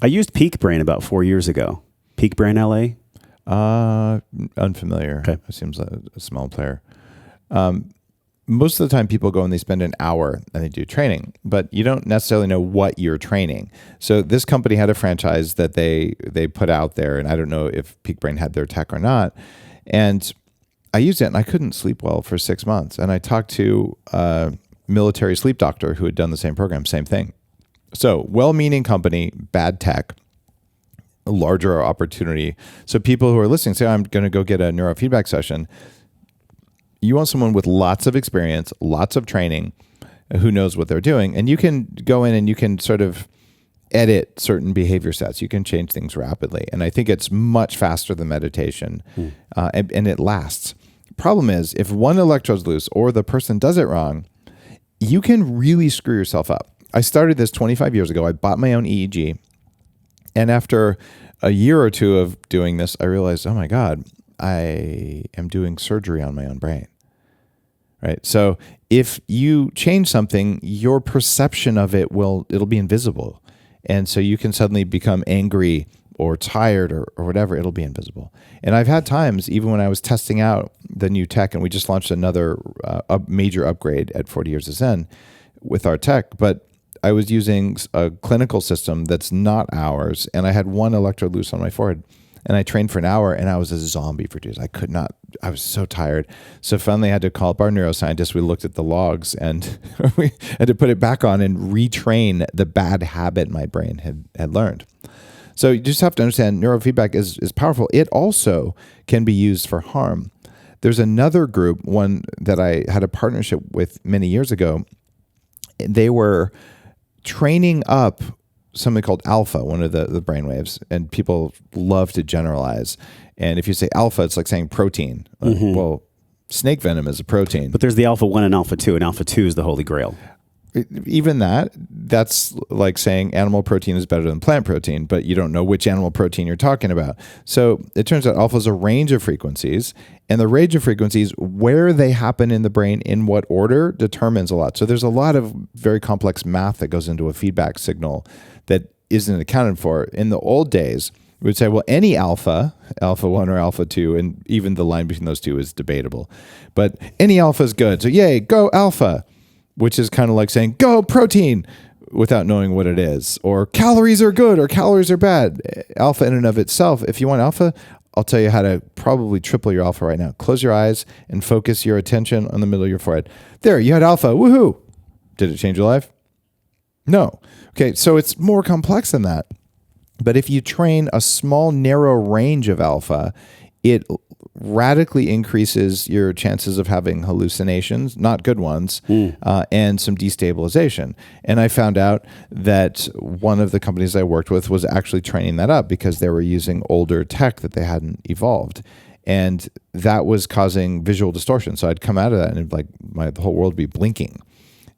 I used Peak Brain about 4 years ago. Peak Brain LA? Unfamiliar. Okay. It seems like a small player. most of the time people go and they spend an hour and they do training, but you don't necessarily know what you're training. So this company had a franchise that they put out there, and I don't know if Peak Brain had their tech or not. And I used it and I couldn't sleep well for 6 months. And I talked to a military sleep doctor who had done the same program, same thing. So well-meaning company, bad tech, a larger opportunity. So people who are listening say, I'm going to go get a neurofeedback session. You want someone with lots of experience, lots of training, who knows what they're doing. And you can go in and you can sort of edit certain behavior sets. You can change things rapidly. And I think it's much faster than meditation, and it lasts. Problem is, if one electrode's loose or the person does it wrong, you can really screw yourself up. I started this 25 years ago. I bought my own EEG. And after a year or two of doing this, I realized, oh my God, I am doing surgery on my own brain, right? So if you change something, your perception of it it'll be invisible. And so you can suddenly become angry or tired or whatever, it'll be invisible. And I've had times, even when I was testing out the new tech, and we just launched another major upgrade at 40 Years of Zen with our tech, but I was using a clinical system that's not ours, and I had one electrode loose on my forehead. And I trained for an hour and I was a zombie for 2 days. I was so tired. So finally I had to call up our neuroscientist. We looked at the logs and we had to put it back on and retrain the bad habit my brain had learned. So you just have to understand neurofeedback is powerful. It also can be used for harm. There's another group, one that I had a partnership with many years ago. They were training up something called alpha, one of the brainwaves, and people love to generalize. And if you say alpha, it's like saying protein. Well, snake venom is a protein. But there's the alpha 1 and alpha 2, and alpha 2 is the holy grail. Even that's like saying animal protein is better than plant protein, but you don't know which animal protein you're talking about. So it turns out alpha is a range of frequencies, and the range of frequencies, where they happen in the brain, in what order, determines a lot. So there's a lot of very complex math that goes into a feedback signal that isn't accounted for. In the old days, we would say, well, any alpha 1 or alpha 2, and even the line between those two is debatable, but any alpha is good. So yay, go alpha, which is kind of like saying, go protein, without knowing what it is. Or calories are good or calories are bad. Alpha in and of itself, if you want alpha, I'll tell you how to probably triple your alpha right now. Close your eyes and focus your attention on the middle of your forehead. There, you had alpha. Woohoo! Did it change your life? No. Okay, so it's more complex than that. But if you train a small, narrow range of alpha, it radically increases your chances of having hallucinations, not good ones, and some destabilization. And I found out that one of the companies I worked with was actually training that up because they were using older tech that they hadn't evolved. And that was causing visual distortion. So I'd come out of that and the whole world would be blinking.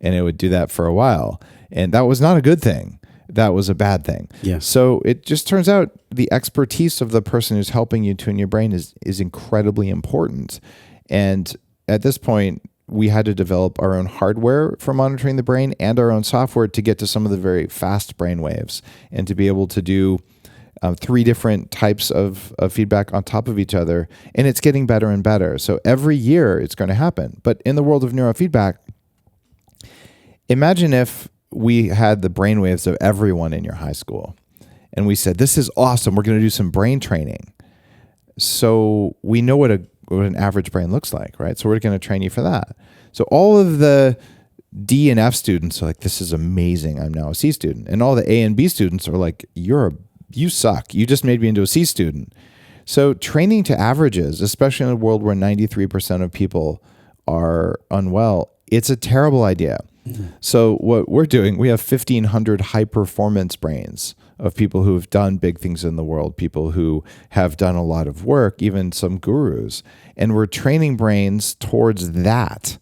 And it would do that for a while. And that was not a good thing. That was a bad thing. Yeah. So it just turns out the expertise of the person who's helping you tune your brain is incredibly important. And at this point, we had to develop our own hardware for monitoring the brain and our own software to get to some of the very fast brain waves and to be able to do 3 different types of feedback on top of each other. And it's getting better and better. So every year it's going to happen. But in the world of neurofeedback, imagine if we had the brainwaves of everyone in your high school and we said, this is awesome. We're going to do some brain training. So we know what an average brain looks like, right? So we're going to train you for that. So all of the D and F students are like, this is amazing. I'm now a C student. And all the A and B students are like, you suck. You just made me into a C student. So training to averages, especially in a world where 93% of people are unwell, it's a terrible idea. So what we're doing, we have 1,500 high-performance brains of people who have done big things in the world, people who have done a lot of work, even some gurus. And we're training brains towards that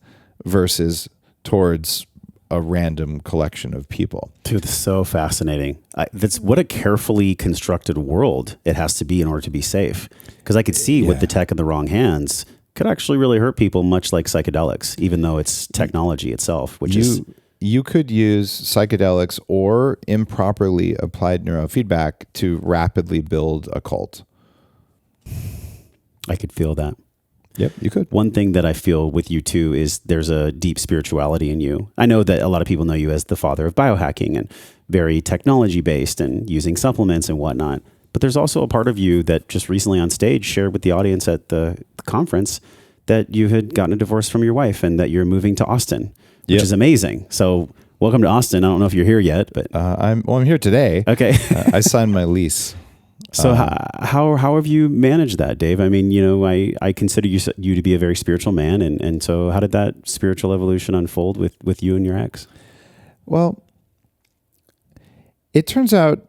versus towards a random collection of people. Dude, that's so fascinating. That's what a carefully constructed world it has to be in order to be safe. Because I could see with the tech in the wrong hands, could actually really hurt people, much like psychedelics, even though it's technology itself, which you could use psychedelics or improperly applied neurofeedback to rapidly build a cult. I could feel that. Yep, you could. One thing that I feel with you too is there's a deep spirituality in you. I know that a lot of people know you as the father of biohacking and very technology based and using supplements and whatnot. But there's also a part of you that just recently on stage shared with the audience at the conference that you had gotten a divorce from your wife and that you're moving to Austin, which is amazing. So welcome to Austin. I don't know if you're here yet, but I'm here today. Okay. I signed my lease. So how have you managed that, Dave? I mean, I consider you to be a very spiritual man, and so how did that spiritual evolution unfold with you and your ex? Well, it turns out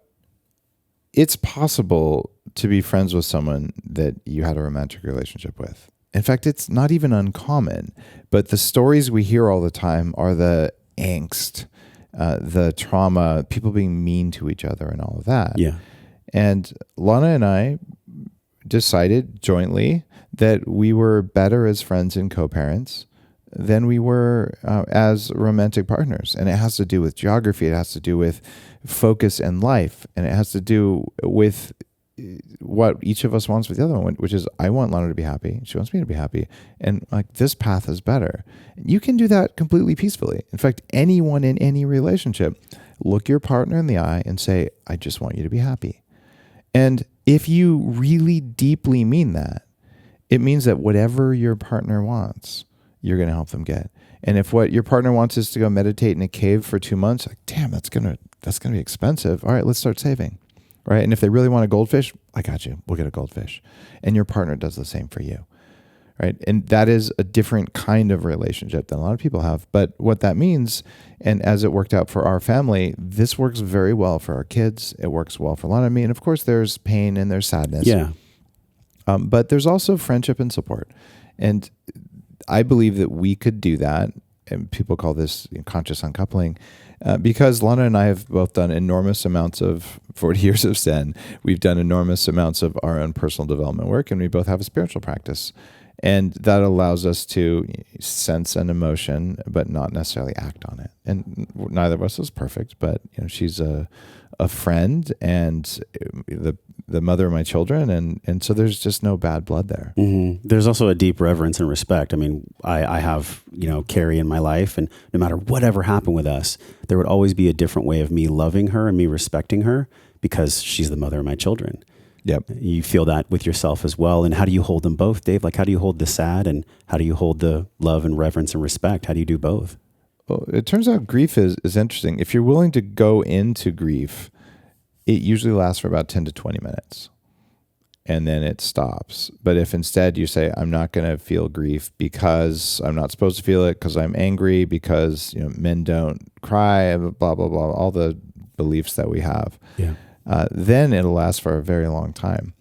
it's possible to be friends with someone that you had a romantic relationship with. In fact, it's not even uncommon, but the stories we hear all the time are the angst, the trauma, people being mean to each other and all of that. Yeah. And Lana and I decided jointly that we were better as friends and co-parents than we were as romantic partners. And it has to do with geography. It has to do with focus in life. And it has to do with what each of us wants with the other one, which is I want Lana to be happy. She wants me to be happy. And like this path is better. You can do that completely peacefully. In fact, anyone in any relationship, look your partner in the eye and say, I just want you to be happy. And if you really deeply mean that, it means that whatever your partner wants, you're going to help them get. And if what your partner wants is to go meditate in a cave for 2 months, like, damn, that's gonna be expensive. All right, let's start saving, right? And if they really want a goldfish, I got you. We'll get a goldfish. And your partner does the same for you, right? And that is a different kind of relationship than a lot of people have. But what that means, and as it worked out for our family, this works very well for our kids. It works well for Lana and me. And of course, there's pain and there's sadness. Yeah. But there's also friendship and support. And I believe that we could do that. And people call this conscious uncoupling because Lana and I have both done enormous amounts of 40 years of Zen. We've done enormous amounts of our own personal development work, and we both have a spiritual practice. And that allows us to sense an emotion, but not necessarily act on it. And neither of us is perfect, but she's a friend and the mother of my children, and so there's just no bad blood there. Mm-hmm. There's also a deep reverence and respect. I mean, I have Carrie in my life, and no matter whatever happened with us, there would always be a different way of me loving her and me respecting her because she's the mother of my children. Yep. You feel that with yourself as well. And how do you hold them both, Dave? Like, how do you hold the sad and how do you hold the love and reverence and respect? How do you do both? Well, it turns out grief is interesting. If you're willing to go into grief, it usually lasts for about 10 to 20 minutes and then it stops. But if instead you say, I'm not going to feel grief because I'm not supposed to feel it, because I'm angry, because men don't cry, blah, blah, blah, all the beliefs that we have. Yeah. Then it'll last for a very long time.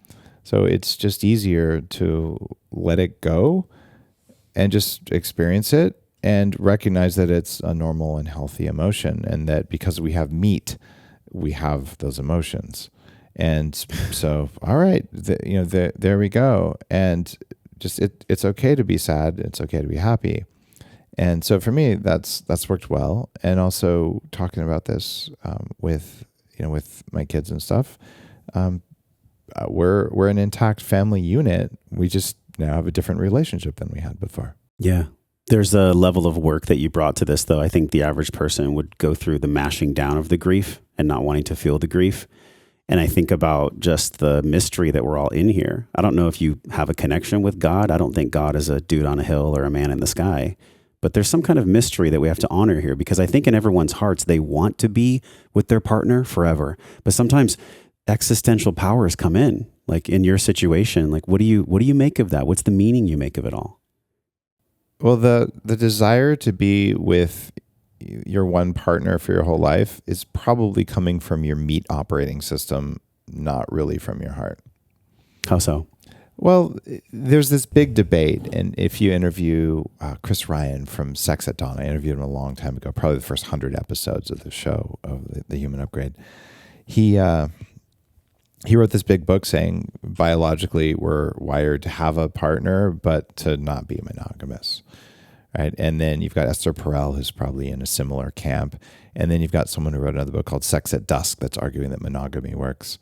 So it's just easier to let it go and just experience it and recognize that it's a normal and healthy emotion, and that because we have meat, we have those emotions. And so, all right, there we go. And just it's okay to be sad. It's okay to be happy. And so for me, that's worked well. And also talking about this with my kids and stuff, we're an intact family unit. We just now have a different relationship than we had before. Yeah. There's a level of work that you brought to this, though. I think the average person would go through the mashing down of the grief and not wanting to feel the grief. And I think about just the mystery that we're all in here. I don't know if you have a connection with God. I don't think God is a dude on a hill or a man in the sky. But there's some kind of mystery that we have to honor here, because I think in everyone's hearts, they want to be with their partner forever. But sometimes existential powers come in, like in your situation. Like, what do you make of that? What's the meaning you make of it all? Well, the desire to be with your one partner for your whole life is probably coming from your meat operating system, not really from your heart. How so? Well, there's this big debate, and if you interview Chris Ryan from Sex at Dawn, I interviewed him a long time ago, probably the first 100 episodes of the show, of the Human Upgrade. He wrote this big book saying biologically we're wired to have a partner, but to not be monogamous, right? And then you've got Esther Perel, who's probably in a similar camp. And then you've got someone who wrote another book called Sex at Dusk that's arguing that monogamy works.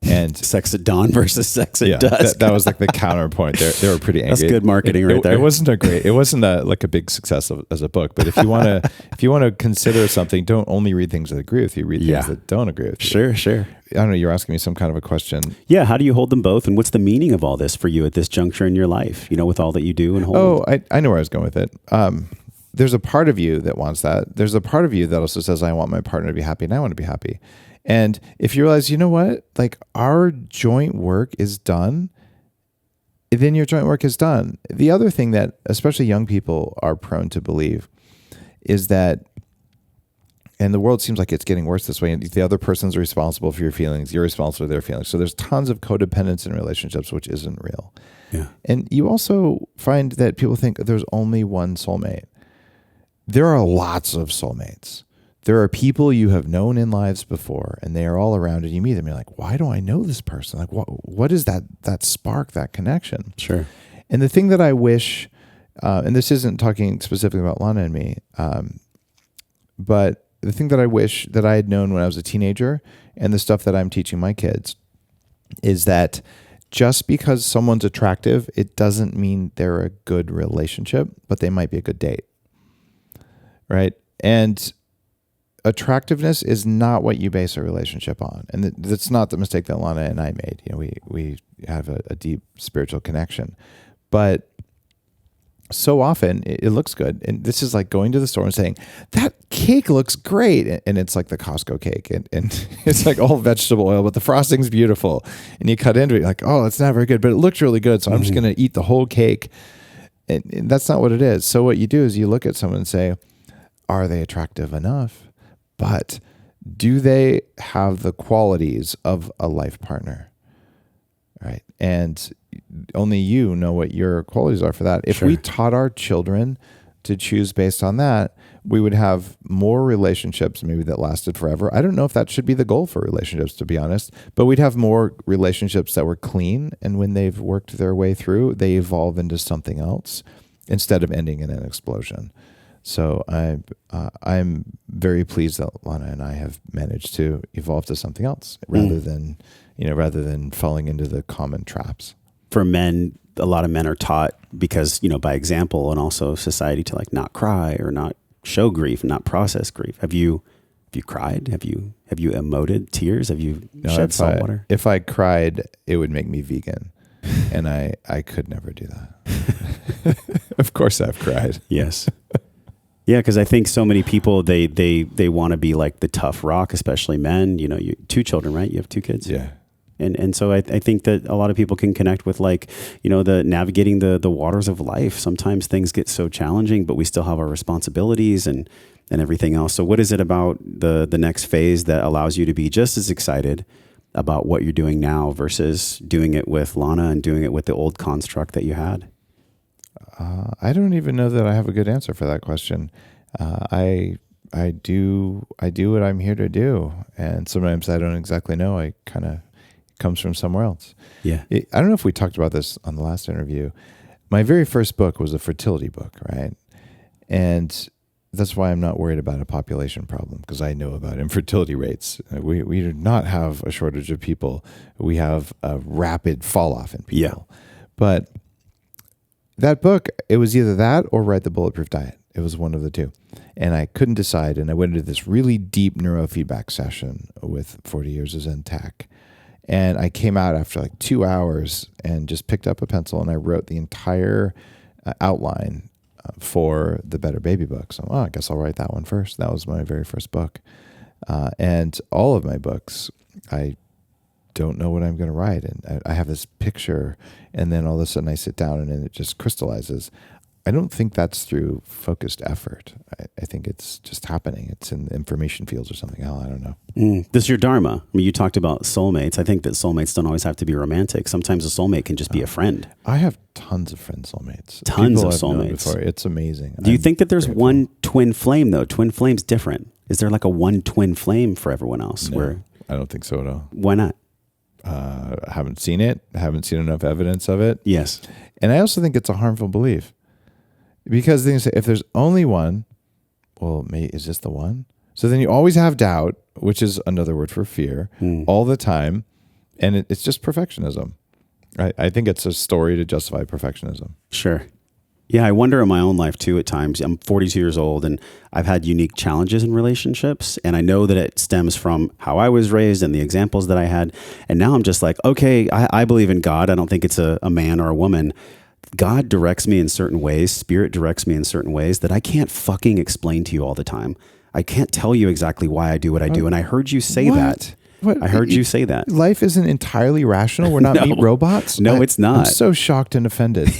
And sex at dawn versus sex at dusk. That was like the counterpoint. They were pretty angry. That's good marketing right there. It wasn't like a big success as a book. But if you want to consider something, don't only read things that agree with you. Read things that don't agree with you. Sure. I don't know. You're asking me some kind of a question. Yeah. How do you hold them both, and what's the meaning of all this for you at this juncture in your life? With all that you do and hold. Oh, I know where I was going with it. There's a part of you that wants that. There's a part of you that also says, I want my partner to be happy and I want to be happy. And if you realize, you know what, like our joint work is done, then your joint work is done. The other thing that especially young people are prone to believe is that, and the world seems like it's getting worse this way, and the other person's responsible for your feelings, you're responsible for their feelings. So there's tons of codependence in relationships, which isn't real. Yeah. And you also find that people think there's only one soulmate. There are lots of soulmates. There are people you have known in lives before, and they are all around, and you meet them. You're like, why do I know this person? Like, what is that spark, that connection? Sure. And the thing that I wish, and this isn't talking specifically about Lana and me, but the thing that I wish that I had known when I was a teenager, and the stuff that I'm teaching my kids, is that just because someone's attractive, it doesn't mean they're a good relationship, but they might be a good date. Right? And attractiveness is not what you base a relationship on. And that's not the mistake that Lana and I made. We have a deep spiritual connection. But so often it looks good. And this is like going to the store and saying, that cake looks great. And it's like the Costco cake. And it's like all vegetable oil, but the frosting's beautiful. And you cut into it, you're like, oh, it's not very good, but it looks really good. So I'm just going to eat the whole cake. And that's not what it is. So what you do is you look at someone and say, are they attractive enough? But do they have the qualities of a life partner? Right. And only you know what your qualities are for that. If we taught our children to choose based on that, we would have more relationships maybe that lasted forever. I don't know if that should be the goal for relationships, to be honest, but we'd have more relationships that were clean. And when they've worked their way through, they evolve into something else instead of ending in an explosion. So I'm very pleased that Lana and I have managed to evolve to something else rather than falling into the common traps. For men, a lot of men are taught because, by example, and also society, to like not cry or not show grief, not process grief. Have you cried? Have you emoted tears? Have you shed salt water? If I cried, it would make me vegan. And I could never do that. Of course I've cried. Yes. Yeah, because I think so many people, they want to be like the tough rock, especially men. You 2 children, right? You have 2 kids? Yeah. And so I think that a lot of people can connect with the navigating the waters of life. Sometimes things get so challenging, but we still have our responsibilities and everything else. So what is it about the next phase that allows you to be just as excited about what you're doing now versus doing it with Lana and doing it with the old construct that you had? I don't even know that I have a good answer for that question. I do what I'm here to do, and sometimes I don't exactly know. I kind of comes from somewhere else. Yeah. I don't know if we talked about this on the last interview. My very first book was a fertility book, right? And that's why I'm not worried about a population problem, because I know about infertility rates. We do not have a shortage of people. We have a rapid fall off in people. Yeah. But that book, it was either that or Write the Bulletproof Diet. It was one of the two. And I couldn't decide. And I went into this really deep neurofeedback session with 40 years of Zen tech. And I came out after like 2 hours and just picked up a pencil and I wrote the entire outline for the Better Baby book. So I guess I'll write that one first. That was my very first book. And all of my books, I don't know what I'm going to write. And I have this picture, and then all of a sudden I sit down and then it just crystallizes. I don't think that's through focused effort. I think it's just happening. It's in the information fields or something. Hell, I don't know. This is your dharma. I mean, you talked about soulmates. I think that soulmates don't always have to be romantic. Sometimes a soulmate can just be a friend. I have tons of friend soulmates. Tons People of I've known soulmates. before. It's amazing. Do you think that there's grateful. one twin flame, though? Twin flame's different. Is there like a one twin flame for everyone else? No, I don't think so at all. Why not? I haven't seen it. I haven't seen enough evidence of it. Yes. And I also think it's a harmful belief. Because then you say, if there's only one, well, is this the one? So then you always have doubt, which is another word for fear, all the time. And it's just perfectionism. I think it's a story to justify perfectionism. Sure. Yeah, I wonder in my own life too at times. I'm 42 years old and I've had unique challenges in relationships. And I know that it stems from how I was raised and the examples that I had. And now I'm just like, okay, I believe in God. I don't think it's a man or a woman. God directs me in certain ways. Spirit directs me in certain ways that I can't fucking explain to you all the time. I can't tell you exactly why I do what I do. And I heard you say that. What? I heard you say that. Life isn't entirely rational. We're not meat robots. No, it's not. I'm so shocked and offended.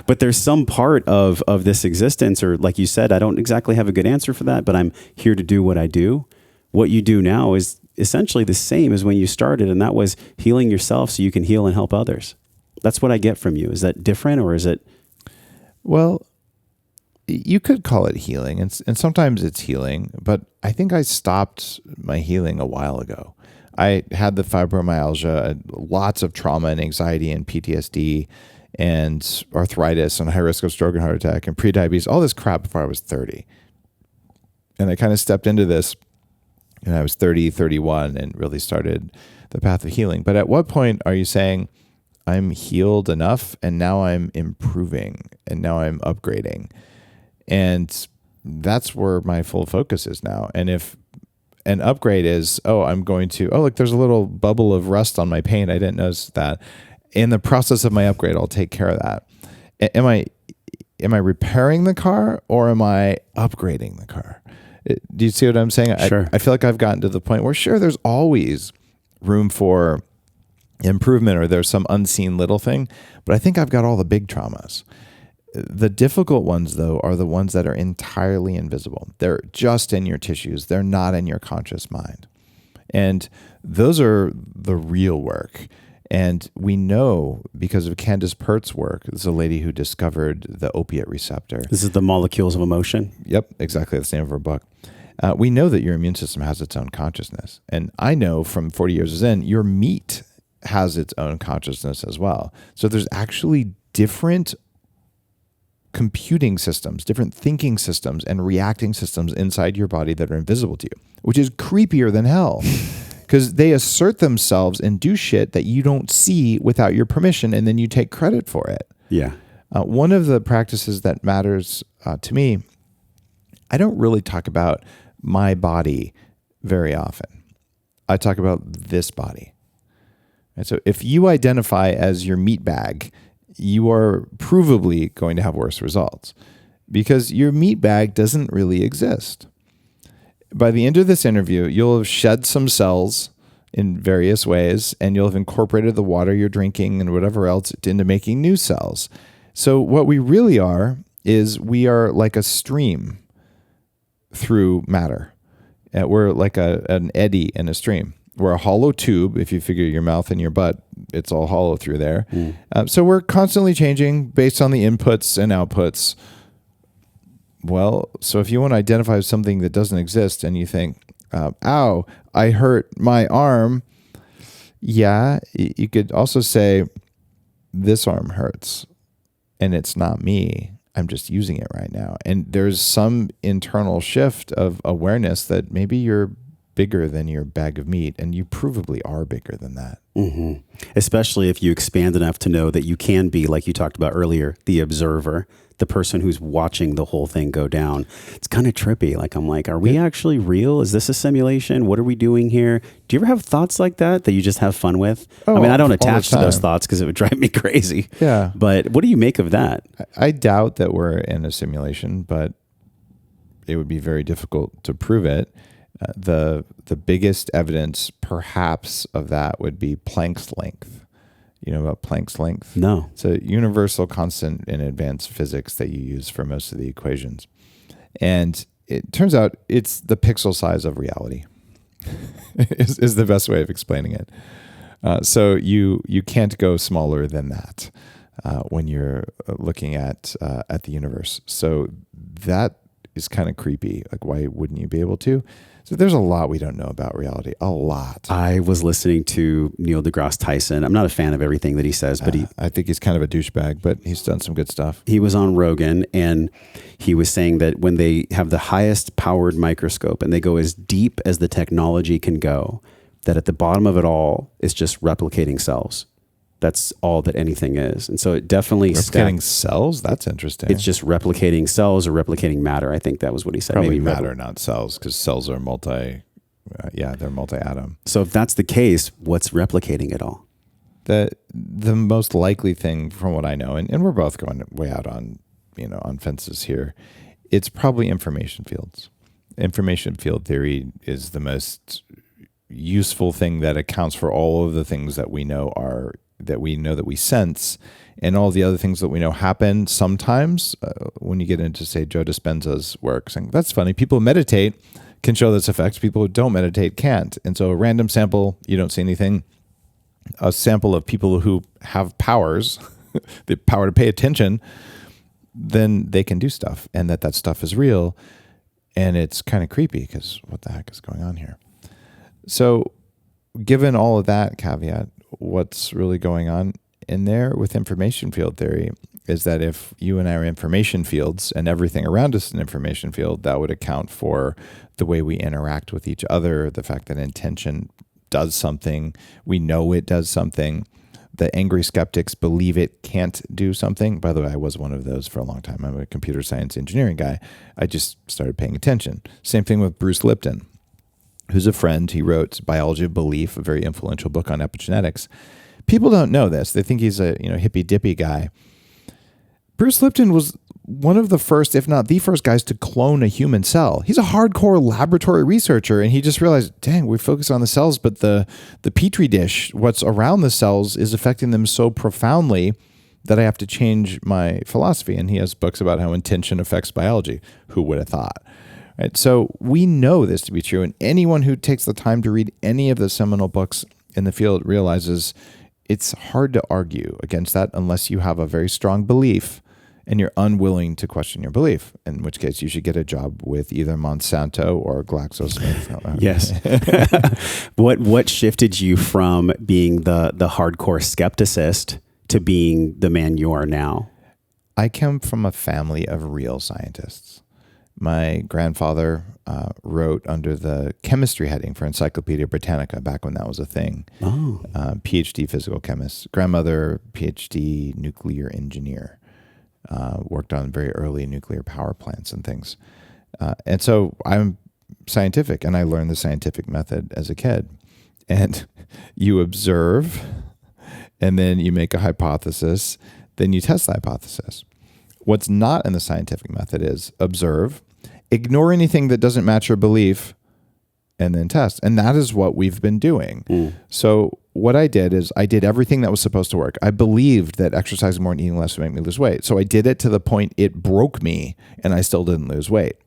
But there's some part of this existence, or like you said, I don't exactly have a good answer for that, but I'm here to do what I do. What you do now is essentially the same as when you started, and that was healing yourself so you can heal and help others. That's what I get from you. Is that different, or is it? Well, you could call it healing, and sometimes it's healing, but I think I stopped my healing a while ago. I had the fibromyalgia, lots of trauma and anxiety and PTSD and arthritis and high risk of stroke and heart attack and prediabetes, all this crap before I was 30. And I kind of stepped into this when I was 30, 31 and really started the path of healing. But at what point are you saying, I'm healed enough and now I'm improving and now I'm upgrading? And that's where my full focus is now. And if an upgrade is, look, there's a little bubble of rust on my paint. I didn't notice that. In the process of my upgrade, I'll take care of that. Am I repairing the car or am I upgrading the car? Do you see what I'm saying? Sure. I feel like I've gotten to the point where, sure, there's always room for improvement or there's some unseen little thing, but I think I've got all the big traumas. The difficult ones, though, are the ones that are entirely invisible. They're just in your tissues. They're not in your conscious mind. And those are the real work. And we know because of Candace Pert's work, this is a lady who discovered the opiate receptor. This is the molecules of emotion. Yep, exactly. That's the name of her book. We know that your immune system has its own consciousness. And I know from 40 years of Zen, your meat has its own consciousness as well. So there's actually different computing systems, different thinking systems and reacting systems inside your body that are invisible to you, which is creepier than hell because they assert themselves and do shit that you don't see without your permission, and then you take credit for it. Yeah. One of the practices that matters to me, I don't really talk about my body very often. I talk about this body. And so if you identify as your meat bag, you are provably going to have worse results because your meat bag doesn't really exist. By the end of this interview, you'll have shed some cells in various ways and you'll have incorporated the water you're drinking and whatever else into making new cells. So what we really are is we are like a stream through matter. We're like an eddy in a stream. We're a hollow tube. If you figure your mouth and your butt, it's all hollow through there. So we're constantly changing based on the inputs and outputs. Well, so if you want to identify something that doesn't exist and you think, ow, I hurt my arm. Yeah, you could also say, this arm hurts and it's not me. I'm just using it right now. And there's some internal shift of awareness that maybe you're bigger than your bag of meat, and you provably are bigger than that. Mm-hmm. Especially if you expand enough to know that you can be, like you talked about earlier, the observer, the person who's watching the whole thing go down. It's kind of trippy. Like, I'm like, are we actually real? Is this a simulation? What are we doing here? Do you ever have thoughts like that you just have fun with? I mean, I don't attach to those thoughts because it would drive me crazy. Yeah. But what do you make of that? I doubt that we're in a simulation, but it would be very difficult to prove it. The biggest evidence, perhaps, of that would be Planck's length. You know about Planck's length? No. It's a universal constant in advanced physics that you use for most of the equations. And it turns out it's the pixel size of reality is the best way of explaining it. So you can't go smaller than that when you're looking at the universe. So that is kind of creepy. Like, why wouldn't you be able to? So there's a lot we don't know about reality. A lot. I was listening to Neil deGrasse Tyson. I'm not a fan of everything that he says, but I think he's kind of a douchebag, but he's done some good stuff. He was on Rogan and he was saying that when they have the highest powered microscope and they go as deep as the technology can go, that at the bottom of it all is just replicating cells. That's all that anything is. And so it definitely replicating cells. That's interesting. It's just replicating cells or replicating matter. I think that was what he said. Probably maybe matter, not cells, because cells are they're multi-atom. So if that's the case, what's replicating it all? The most likely thing, from what I know, and we're both going way out on fences here, it's probably information fields. Information field theory is the most useful thing that accounts for all of the things that we know that we sense, and all the other things that we know happen sometimes. When you get into, say, Joe Dispenza's work, saying that's funny, people who meditate can show this effect, people who don't meditate can't. And so a random sample, you don't see anything. A sample of people who have powers, the power to pay attention, then they can do stuff, and that stuff is real. And it's kind of creepy because what the heck is going on here? So given all of that caveat, what's really going on in there with information field theory is that if you and I are information fields and everything around us is an information field, that would account for the way we interact with each other, the fact that intention does something, we know it does something. The angry skeptics believe it can't do something. By the way, I was one of those for a long time. I'm a computer science engineering guy. I just started paying attention. Same thing with Bruce Lipton, who's a friend. He wrote Biology of Belief, a very influential book on epigenetics. People don't know this. They think he's a hippy-dippy guy. Bruce Lipton was one of the first, if not the first, guys to clone a human cell. He's a hardcore laboratory researcher, and he just realized, dang, we focus on the cells, but the petri dish, what's around the cells, is affecting them so profoundly that I have to change my philosophy. And he has books about how intention affects biology. Who would have thought? Right? So we know this to be true, and anyone who takes the time to read any of the seminal books in the field realizes it's hard to argue against that unless you have a very strong belief and you're unwilling to question your belief, in which case you should get a job with either Monsanto or GlaxoSmithKline. Yes. What shifted you from being the hardcore skepticist to being the man you are now? I come from a family of real scientists. My grandfather wrote under the chemistry heading for Encyclopedia Britannica back when that was a thing. Oh. PhD physical chemist. Grandmother, PhD nuclear engineer. Worked on very early nuclear power plants and things. And so I'm scientific, and I learned the scientific method as a kid. And you observe, and then you make a hypothesis, then you test the hypothesis. What's not in the scientific method is observe, ignore anything that doesn't match your belief, and then test. And that is what we've been doing. So what I did is I did everything that was supposed to work. I believed that exercising more and eating less would make me lose weight. So I did it to the point it broke me, and I still didn't lose weight.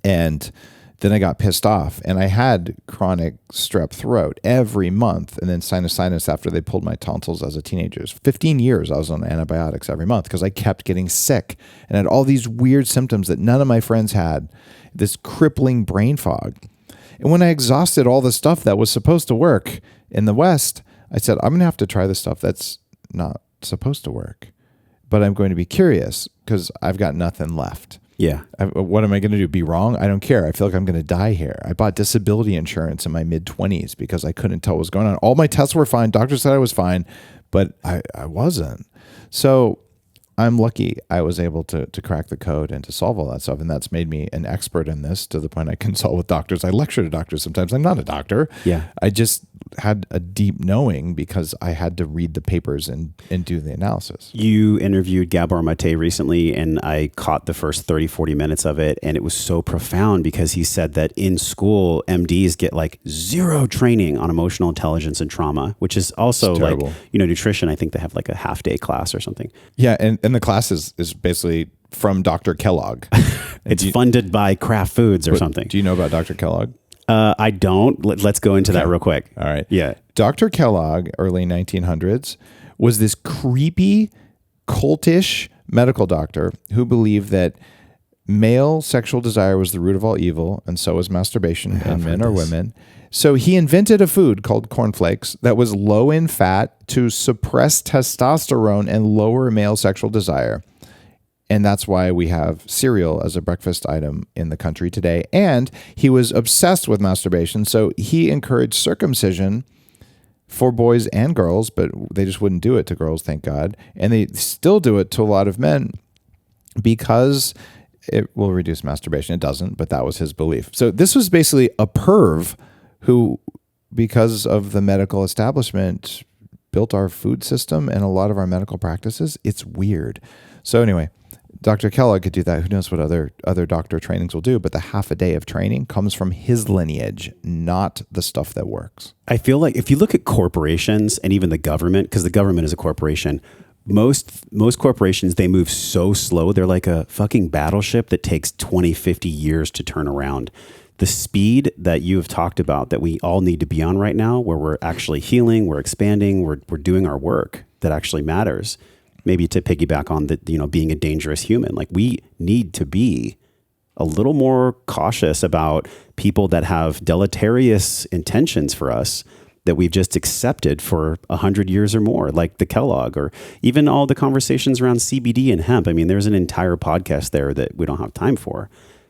And then I got pissed off, and I had chronic strep throat every month, and then sinusitis after they pulled my tonsils as a teenager. 15 years I was on antibiotics every month because I kept getting sick and had all these weird symptoms that none of my friends had, this crippling brain fog. And when I exhausted all the stuff that was supposed to work in the West, I said, I'm going to have to try the stuff that's not supposed to work, but I'm going to be curious because I've got nothing left. Yeah. What am I going to do? Be wrong? I don't care. I feel like I'm going to die here. I bought disability insurance in my mid-20s because I couldn't tell what was going on. All my tests were fine. Doctors said I was fine, but I wasn't. So I'm lucky I was able to crack the code and to solve all that stuff. And that's made me an expert in this to the point I consult with doctors. I lecture to doctors sometimes. I'm not a doctor. Yeah. I just had a deep knowing because I had to read the papers and do the analysis. You interviewed Gabor Mate recently, and I caught the first 30, 40 minutes of it. And it was so profound because he said that in school, MDs get like zero training on emotional intelligence and trauma, which is also like, nutrition. I think they have like a half-day class or something. Yeah. And the class is basically from Dr. Kellogg. It's funded by Kraft Foods or something. Do you know about Dr. Kellogg? I don't. Let's go into that real quick. All right. Yeah. Dr. Kellogg, early 1900s, was this creepy, cultish medical doctor who believed that male sexual desire was the root of all evil, and so was masturbation in men or women. So he invented a food called cornflakes that was low in fat to suppress testosterone and lower male sexual desire. And that's why we have cereal as a breakfast item in the country today. And he was obsessed with masturbation. So he encouraged circumcision for boys and girls, but they just wouldn't do it to girls, thank God. And they still do it to a lot of men because it will reduce masturbation. It doesn't, but that was his belief. So this was basically a perv who, because of the medical establishment, built our food system and a lot of our medical practices. It's weird. So anyway, Dr. Kellogg could do that. Who knows what other doctor trainings will do, but the half a day of training comes from his lineage, not the stuff that works. I feel like if you look at corporations and even the government, because the government is a corporation, most corporations, they move so slow. They're like a fucking battleship that takes 20, 50 years to turn around. The speed that you have talked about that we all need to be on right now, where we're actually healing, we're expanding, we're doing our work that actually matters. Maybe to piggyback on the, being a dangerous human, like we need to be a little more cautious about people that have deleterious intentions for us that we've just accepted for 100 years or more, like the Kellogg, or even all the conversations around CBD and hemp. I mean, there's an entire podcast there that we don't have time for.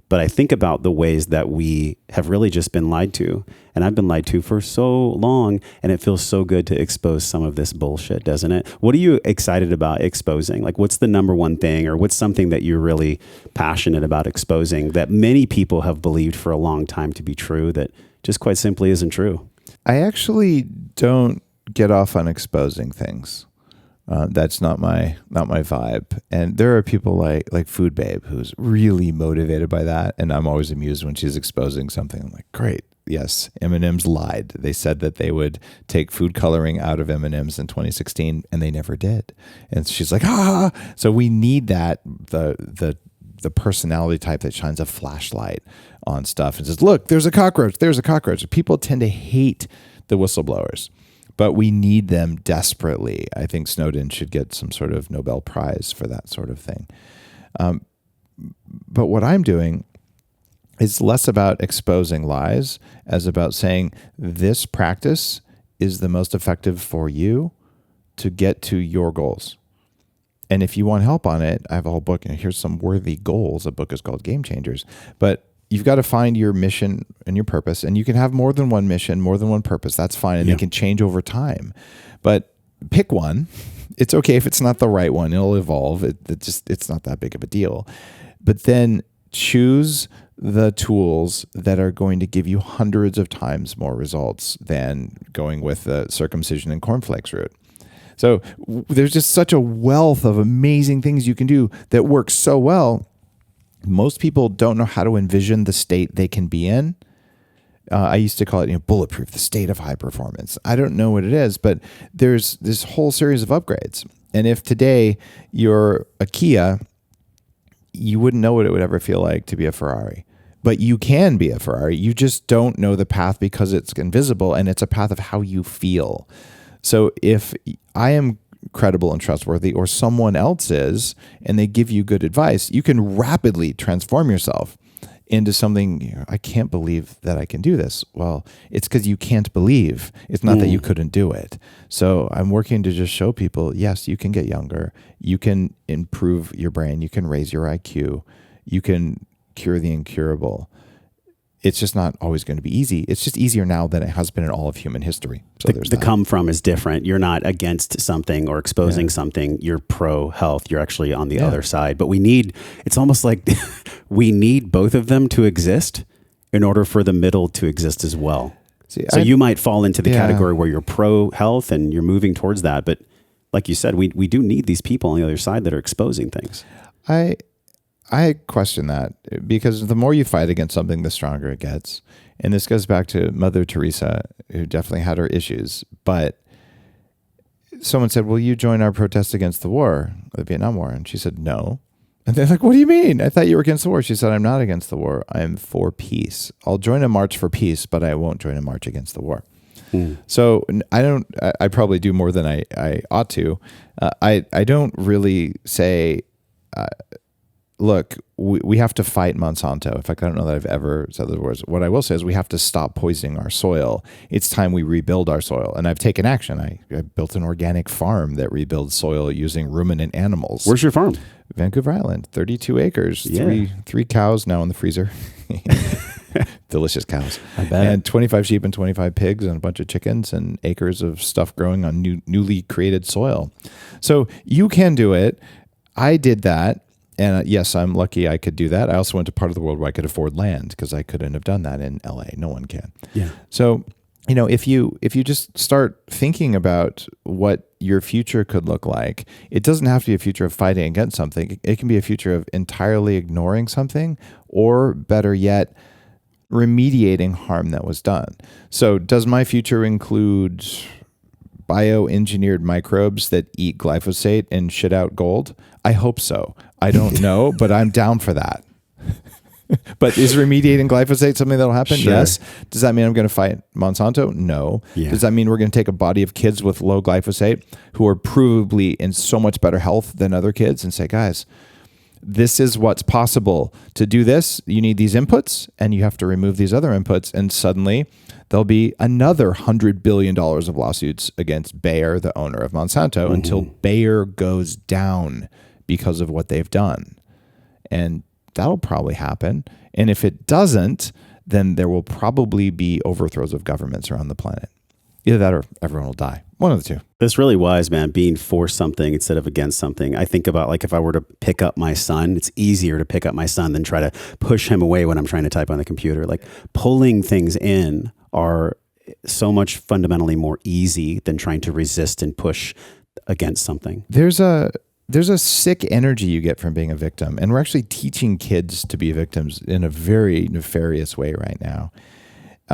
But I think about the ways that we have really just been lied to. And I've been lied to for so long. And it feels so good to expose some of this bullshit, doesn't it? What are you excited about exposing? Like, what's the number one thing, or what's something that you're really passionate about exposing that many people have believed for a long time to be true that just quite simply isn't true? I actually don't get off on exposing things. That's not my vibe. And there are people like Food Babe who's really motivated by that. And I'm always amused when she's exposing something. I'm like, great. Yes, M&M's lied. They said that they would take food coloring out of M&M's in 2016, and they never did. And she's like, ah. So we need that, the personality type that shines a flashlight on stuff and says, look, there's a cockroach. There's a cockroach. People tend to hate the whistleblowers, but we need them desperately. I think Snowden should get some sort of Nobel Prize for that sort of thing. But what I'm doing is less about exposing lies as about saying this practice is the most effective for you to get to your goals. And if you want help on it, I have a whole book, and here's some worthy goals. A book is called Game Changers. But you've got to find your mission and your purpose, and you can have more than one mission, more than one purpose. That's fine, and they can change over time. But pick one. It's okay if it's not the right one. It'll evolve. It's not that big of a deal. But then choose the tools that are going to give you hundreds of times more results than going with the circumcision and cornflakes route. So there's just such a wealth of amazing things you can do that work so well. Most people don't know how to envision the state they can be in. I used to call it, bulletproof, the state of high performance. I don't know what it is, but there's this whole series of upgrades. And if today you're a Kia, you wouldn't know what it would ever feel like to be a Ferrari. But you can be a Ferrari. You just don't know the path because it's invisible, and it's a path of how you feel. So if I am credible and trustworthy, or someone else is, and they give you good advice, you can rapidly transform yourself into something. I can't believe that I can do this. Well, it's because you can't believe. It's not that you couldn't do it. So I'm working to just show people, yes, you can get younger. You can improve your brain. You can raise your IQ. You can cure the incurable. It's just not always going to be easy. It's just easier now than it has been in all of human history. So the come from is different. You're not against something or exposing something. You're pro health. You're actually on the other side. But it's almost like we need both of them to exist in order for the middle to exist as well. So you might fall into the category where you're pro health and you're moving towards that. But like you said, we do need these people on the other side that are exposing things. I question that, because the more you fight against something, the stronger it gets. And this goes back to Mother Teresa, who definitely had her issues. But someone said, will you join our protest against the war, the Vietnam War? And she said, no. And they're like, what do you mean? I thought you were against the war. She said, I'm not against the war. I am for peace. I'll join a march for peace, but I won't join a march against the war. So I probably do more than I ought to. I don't really say, look, we have to fight Monsanto. In fact, I don't know that I've ever said those words. What I will say is we have to stop poisoning our soil. It's time we rebuild our soil. And I've taken action. I built an organic farm that rebuilds soil using ruminant animals. Where's your farm? Vancouver Island, 32 acres, Yeah. three cows now in the freezer. Delicious cows. I bet. And 25 sheep and 25 pigs and a bunch of chickens and acres of stuff growing on newly created soil. So you can do it. I did that. And yes, I'm lucky I could do that. I also went to part of the world where I could afford land because I couldn't have done that in LA. No one can. Yeah. So, if you just start thinking about what your future could look like, it doesn't have to be a future of fighting against something. It can be a future of entirely ignoring something, or better yet, remediating harm that was done. So does my future include bioengineered microbes that eat glyphosate and shit out gold? I hope so. I don't know, but I'm down for that. But is remediating glyphosate something that'll happen? Sure. Yes. Does that mean I'm going to fight Monsanto? No. Yeah. Does that mean we're going to take a body of kids with low glyphosate who are provably in so much better health than other kids and say, guys, this is what's possible to do this. You need these inputs and you have to remove these other inputs. And suddenly there'll be another $100 billion of lawsuits against Bayer, the owner of Monsanto, until Bayer goes down because of what they've done. And that'll probably happen. And if it doesn't, then there will probably be overthrows of governments around the planet. Either that or everyone will die. One of the two. That's really wise, man. Being for something instead of against something. I think about, like, if I were to pick up my son, it's easier to pick up my son than try to push him away when I'm trying to type on the computer. Like, pulling things in are so much fundamentally more easy than trying to resist and push against something. There's a sick energy you get from being a victim. And we're actually teaching kids to be victims in a very nefarious way right now.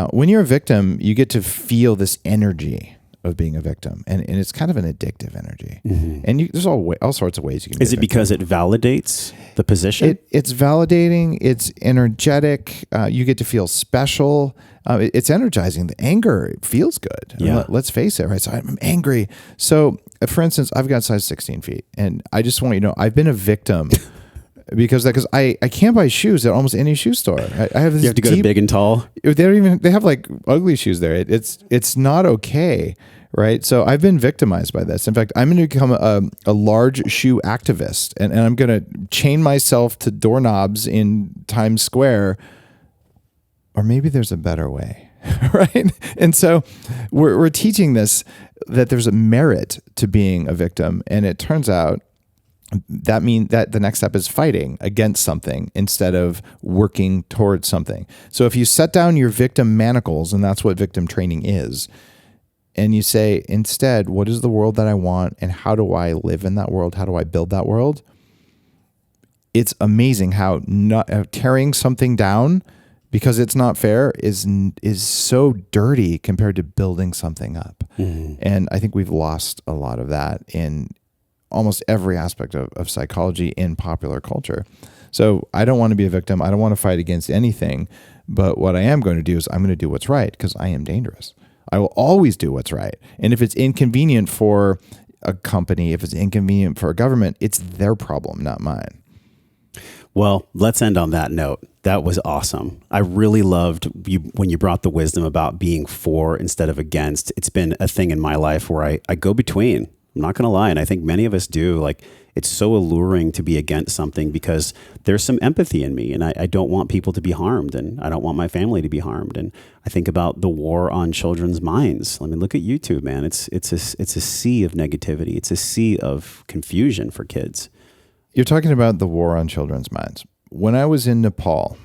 When you're a victim, you get to feel this energy of being a victim. And it's kind of an addictive energy. And there's all sorts of ways you can be Is it because it validates the position? It's validating. It's energetic. You get to feel special. It's energizing. The anger feels good. Yeah. Let's face it, right? So I'm angry. So, for instance, I've got size 16 feet, and I just want you to know I've been a victim because I can't buy shoes at almost any shoe store. I have this. You have to go to big and tall. They have like ugly shoes there. It's not okay. Right. So I've been victimized by this. In fact, I'm going to become a large shoe activist, and I'm going to chain myself to doorknobs in Times Square. Or maybe there's a better way. Right. And so we're teaching this, that there's a merit to being a victim. And it turns out that means that the next step is fighting against something instead of working towards something. So if you set down your victim manacles, and that's what victim training is, and you say, instead, what is the world that I want, and how do I live in that world? How do I build that world? It's amazing how tearing something down because it's not fair is so dirty compared to building something up. And I think we've lost a lot of that in almost every aspect of psychology in popular culture. So I don't want to be a victim. I don't want to fight against anything. But what I am going to do is I'm going to do what's right because I am dangerous. I will always do what's right. And if it's inconvenient for a company, if it's inconvenient for a government, it's their problem, not mine. Well, let's end on that note. That was awesome. I really loved you when you brought the wisdom about being for instead of against. It's been a thing in my life where I go between. I'm not going to lie. And I think many of us do. Like, it's so alluring to be against something because there's some empathy in me, and I don't want people to be harmed, and I don't want my family to be harmed. And I think about the war on children's minds. I mean, look at YouTube, man. It's a sea of negativity. It's a sea of confusion for kids. You're talking about the war on children's minds. When I was in Nepal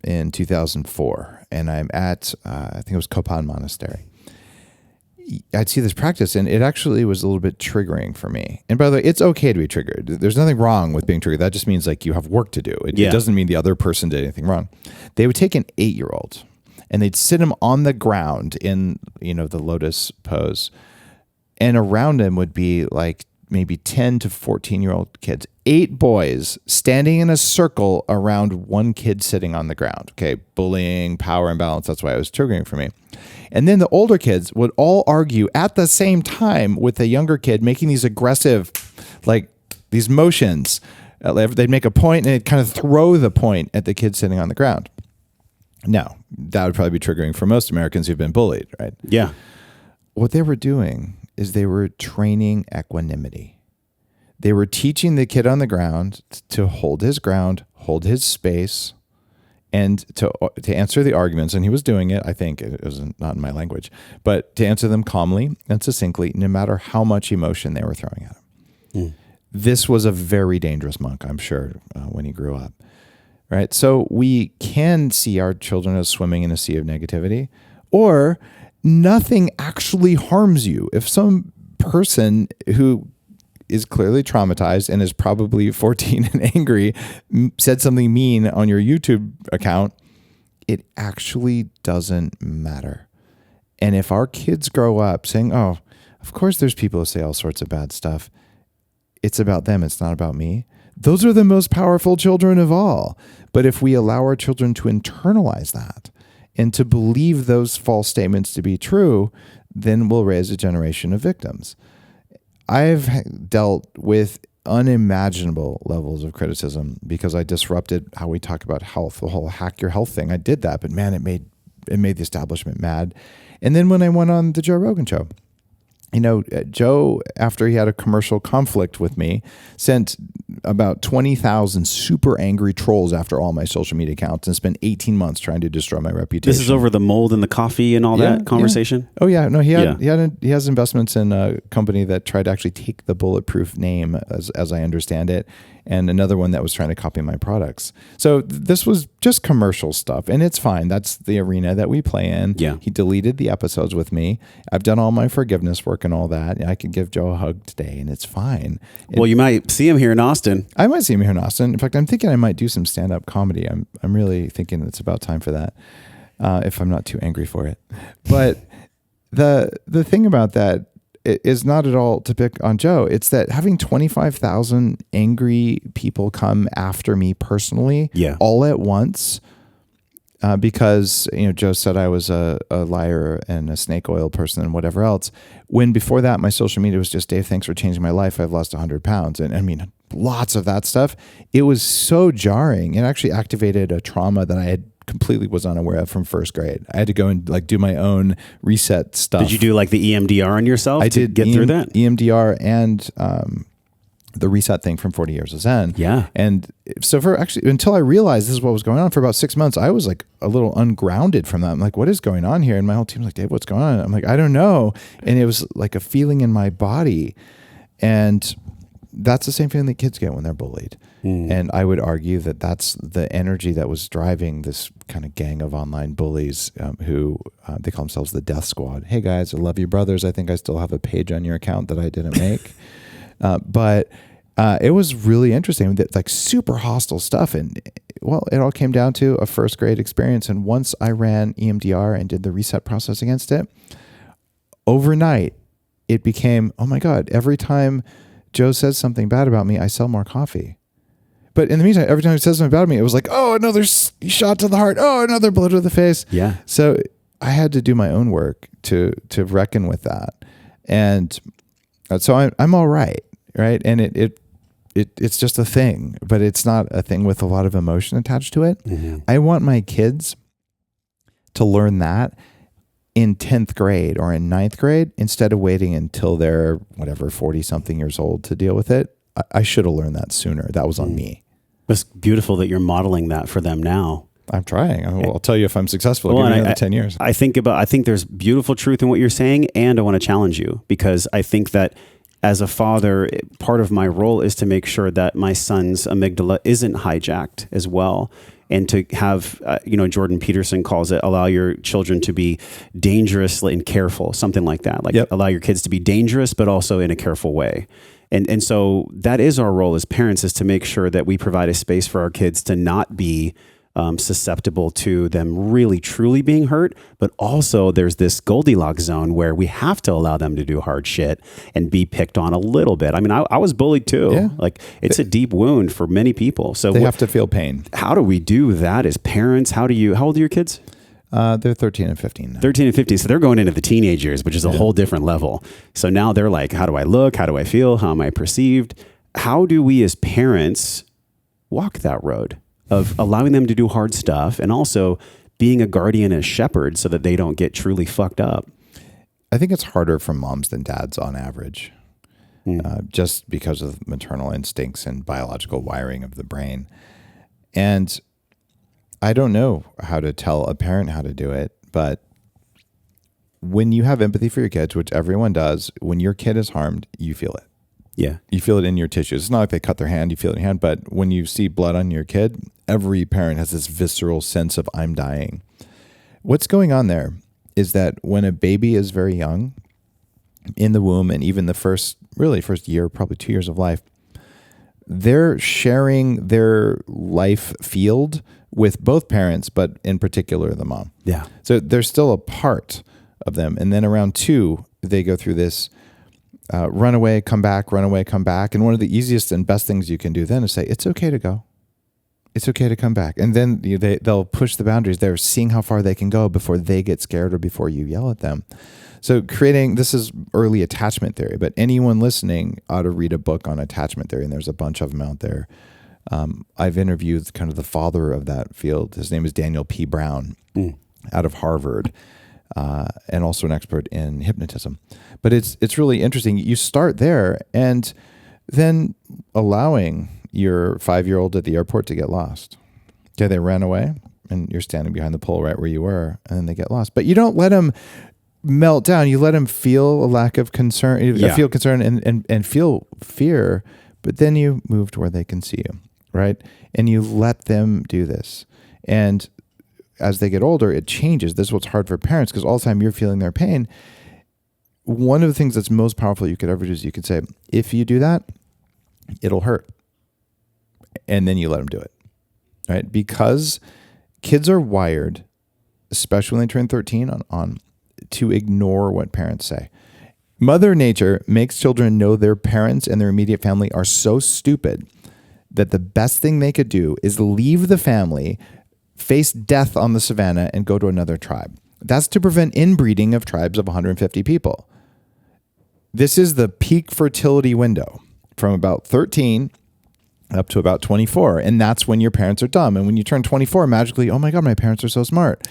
in 2004, and I'm at, I think it was Kopan Monastery, I'd see this practice, and it actually was a little bit triggering for me. And by the way, it's okay to be triggered. There's nothing wrong with being triggered. That just means like you have work to do. It doesn't mean the other person did anything wrong. They would take an 8-year-old and they'd sit him on the ground in, the lotus pose. And around him would be like maybe 10 to 14-year-old kids, 8 boys standing in a circle around one kid sitting on the ground. Okay, bullying, power imbalance. That's why it was triggering for me. And then the older kids would all argue at the same time with the younger kid, making these aggressive, like these motions. They'd make a point and they'd kind of throw the point at the kid sitting on the ground. Now, that would probably be triggering for most Americans who've been bullied, right? Yeah. What they were doing is they were training equanimity. They were teaching the kid on the ground to hold his ground, hold his space, and to answer the arguments. And he was doing it. I think it was not in my language, but to answer them calmly and succinctly, no matter how much emotion they were throwing at him. This was a very dangerous monk, I'm sure, when he grew up. Right. So we can see our children as swimming in a sea of negativity, or nothing actually harms you. If some person who is clearly traumatized and is probably 14 and angry said something mean on your YouTube account, it actually doesn't matter. And if our kids grow up saying, oh, of course there's people who say all sorts of bad stuff, it's about them, it's not about me. Those are the most powerful children of all. But if we allow our children to internalize that and to believe those false statements to be true, then we'll raise a generation of victims. I've dealt with unimaginable levels of criticism because I disrupted how we talk about health, the whole hack your health thing. I did that, but man, it made the establishment mad. And then when I went on the Joe Rogan show, Joe, after he had a commercial conflict with me, sent about 20,000 super angry trolls after all my social media accounts and spent 18 months trying to destroy my reputation. This is over the mold and the coffee and all that conversation? Yeah. Oh, yeah. No, he has investments in a company that tried to actually take the Bulletproof name, as I understand it, and another one that was trying to copy my products. So this was just commercial stuff, and it's fine. That's the arena that we play in. Yeah. He deleted the episodes with me. I've done all my forgiveness work and all that. I could give Joe a hug today, and it's fine. Well, you might see him here in Austin. I might see him here in Austin. In fact, I'm thinking I might do some stand-up comedy. I'm really thinking it's about time for that, if I'm not too angry for it. But the thing about that is not at all to pick on Joe. It's that having 25,000 angry people come after me personally, all at once, because Joe said I was a liar and a snake oil person and whatever else. When before that, my social media was just, Dave, thanks for changing my life. I've lost 100 pounds. And I mean, lots of that stuff. It was so jarring. It actually activated a trauma that I had completely was unaware of from first grade. I had to go and do my own reset stuff. Did you do like the EMDR on yourself? I did get through that? EMDR and the reset thing from 40 Years of Zen. Yeah. And so until I realized this is what was going on for about 6 months, I was like a little ungrounded from that. I'm like, what is going on here? And my whole team's like, Dave, what's going on? I'm like, I don't know. And it was like a feeling in my body. And that's the same feeling that kids get when they're bullied. And I would argue that that's the energy that was driving this kind of gang of online bullies who they call themselves the Death Squad. Hey guys, I love you brothers. I think I still have a page on your account that I didn't make. But it was really interesting, like super hostile stuff. And well, it all came down to a first grade experience. And once I ran EMDR and did the reset process against it, overnight, it became, oh my God, every time Joe says something bad about me, I sell more coffee. But in the meantime, every time he says something about me, it was like, oh, another shot to the heart. Oh, another blow to the face. Yeah. So I had to do my own work to reckon with that. And so I'm all right. Right. And it's just a thing, but it's not a thing with a lot of emotion attached to it. Mm-hmm. I want my kids to learn that in 10th grade or in 9th grade, instead of waiting until they're 40 something years old to deal with it. I should have learned that sooner. That was on me. It's beautiful that you're modeling that for them now. I'm trying. I'll tell you if I'm successful. Give me another 10 years. I think there's beautiful truth in what you're saying, and I want to challenge you, because I think that as a father, part of my role is to make sure that my son's amygdala isn't hijacked as well. And to have, Jordan Peterson calls it, allow your children to be dangerous and careful, something like that. Allow your kids to be dangerous, but also in a careful way. And so that is our role as parents, is to make sure that we provide a space for our kids to not be susceptible to them really truly being hurt, but also there's this Goldilocks zone where we have to allow them to do hard shit and be picked on a little bit. I mean, I was bullied too. Yeah. It's a deep wound for many people. So they have to feel pain. How do we do that as parents? How old are your kids? They're 13 and 15 now. 13 and 15. So they're going into the teenage years, which is a whole different level. So now they're like, how do I look? How do I feel? How am I perceived? How do we as parents walk that road of allowing them to do hard stuff and also being a guardian and a shepherd so that they don't get truly fucked up? I think it's harder for moms than dads on average. just because of maternal instincts and biological wiring of the brain. And I don't know how to tell a parent how to do it, but when you have empathy for your kids, which everyone does, when your kid is harmed, you feel it. Yeah. You feel it in your tissues. It's not like they cut their hand, you feel it in your hand, but when you see blood on your kid, every parent has this visceral sense of I'm dying. What's going on there is that when a baby is very young in the womb, and even the first year, probably 2 years of life, they're sharing their life field with both parents, but in particular the mom. Yeah. So they're still a part of them. And then around 2, they go through this run away, come back, run away, come back. And one of the easiest and best things you can do then is say, it's okay to go. It's okay to come back. And then they'll push the boundaries. They're seeing how far they can go before they get scared or before you yell at them. So this is early attachment theory, but anyone listening ought to read a book on attachment theory, and there's a bunch of them out there. I've interviewed kind of the father of that field. His name is Daniel P. Brown out of Harvard, and also an expert in hypnotism. But it's really interesting. You start there, and then allowing your 5-year-old at the airport to get lost. Okay, they ran away, and you're standing behind the pole right where you were, and then they get lost. But you don't let them melt down. You let them feel a lack of concern, feel concern and feel fear, but then you move to where they can see you, right? And you let them do this. And as they get older, it changes. This is what's hard for parents, because all the time you're feeling their pain. One of the things that's most powerful you could ever do is you could say, if you do that, it'll hurt. And then you let them do it, right? Because kids are wired, especially when they turn 13 on to ignore what parents say. Mother Nature makes children know their parents and their immediate family are so stupid that the best thing they could do is leave the family, face death on the savannah, and go to another tribe. That's to prevent inbreeding of tribes of 150 people. This is the peak fertility window from about 13 up to about 24. And that's when your parents are dumb. And when you turn 24, magically, oh my God, my parents are so smart.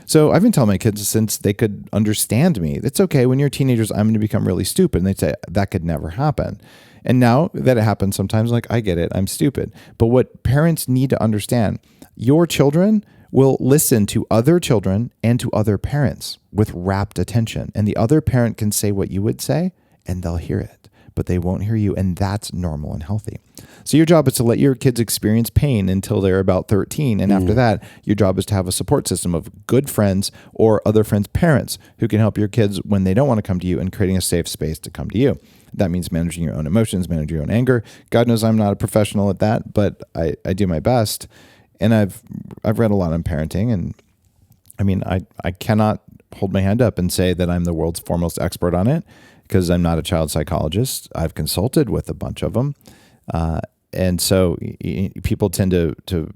So I've been telling my kids since they could understand me, it's okay when you're teenagers, I'm going to become really stupid. And they'd say, that could never happen. And now that it happens sometimes, like, I get it, I'm stupid. But what parents need to understand, your children will listen to other children and to other parents with rapt attention. And the other parent can say what you would say, and they'll hear it, but they won't hear you. And that's normal and healthy. So your job is to let your kids experience pain until they're about 13. And after that, your job is to have a support system of good friends or other friends' parents who can help your kids when they don't want to come to you, and creating a safe space to come to you. That means managing your own emotions, managing your own anger. God knows I'm not a professional at that, but I do my best. And I've read a lot on parenting. And I mean, I cannot hold my hand up and say that I'm the world's foremost expert on it, because I'm not a child psychologist. I've consulted with a bunch of them. And so people tend to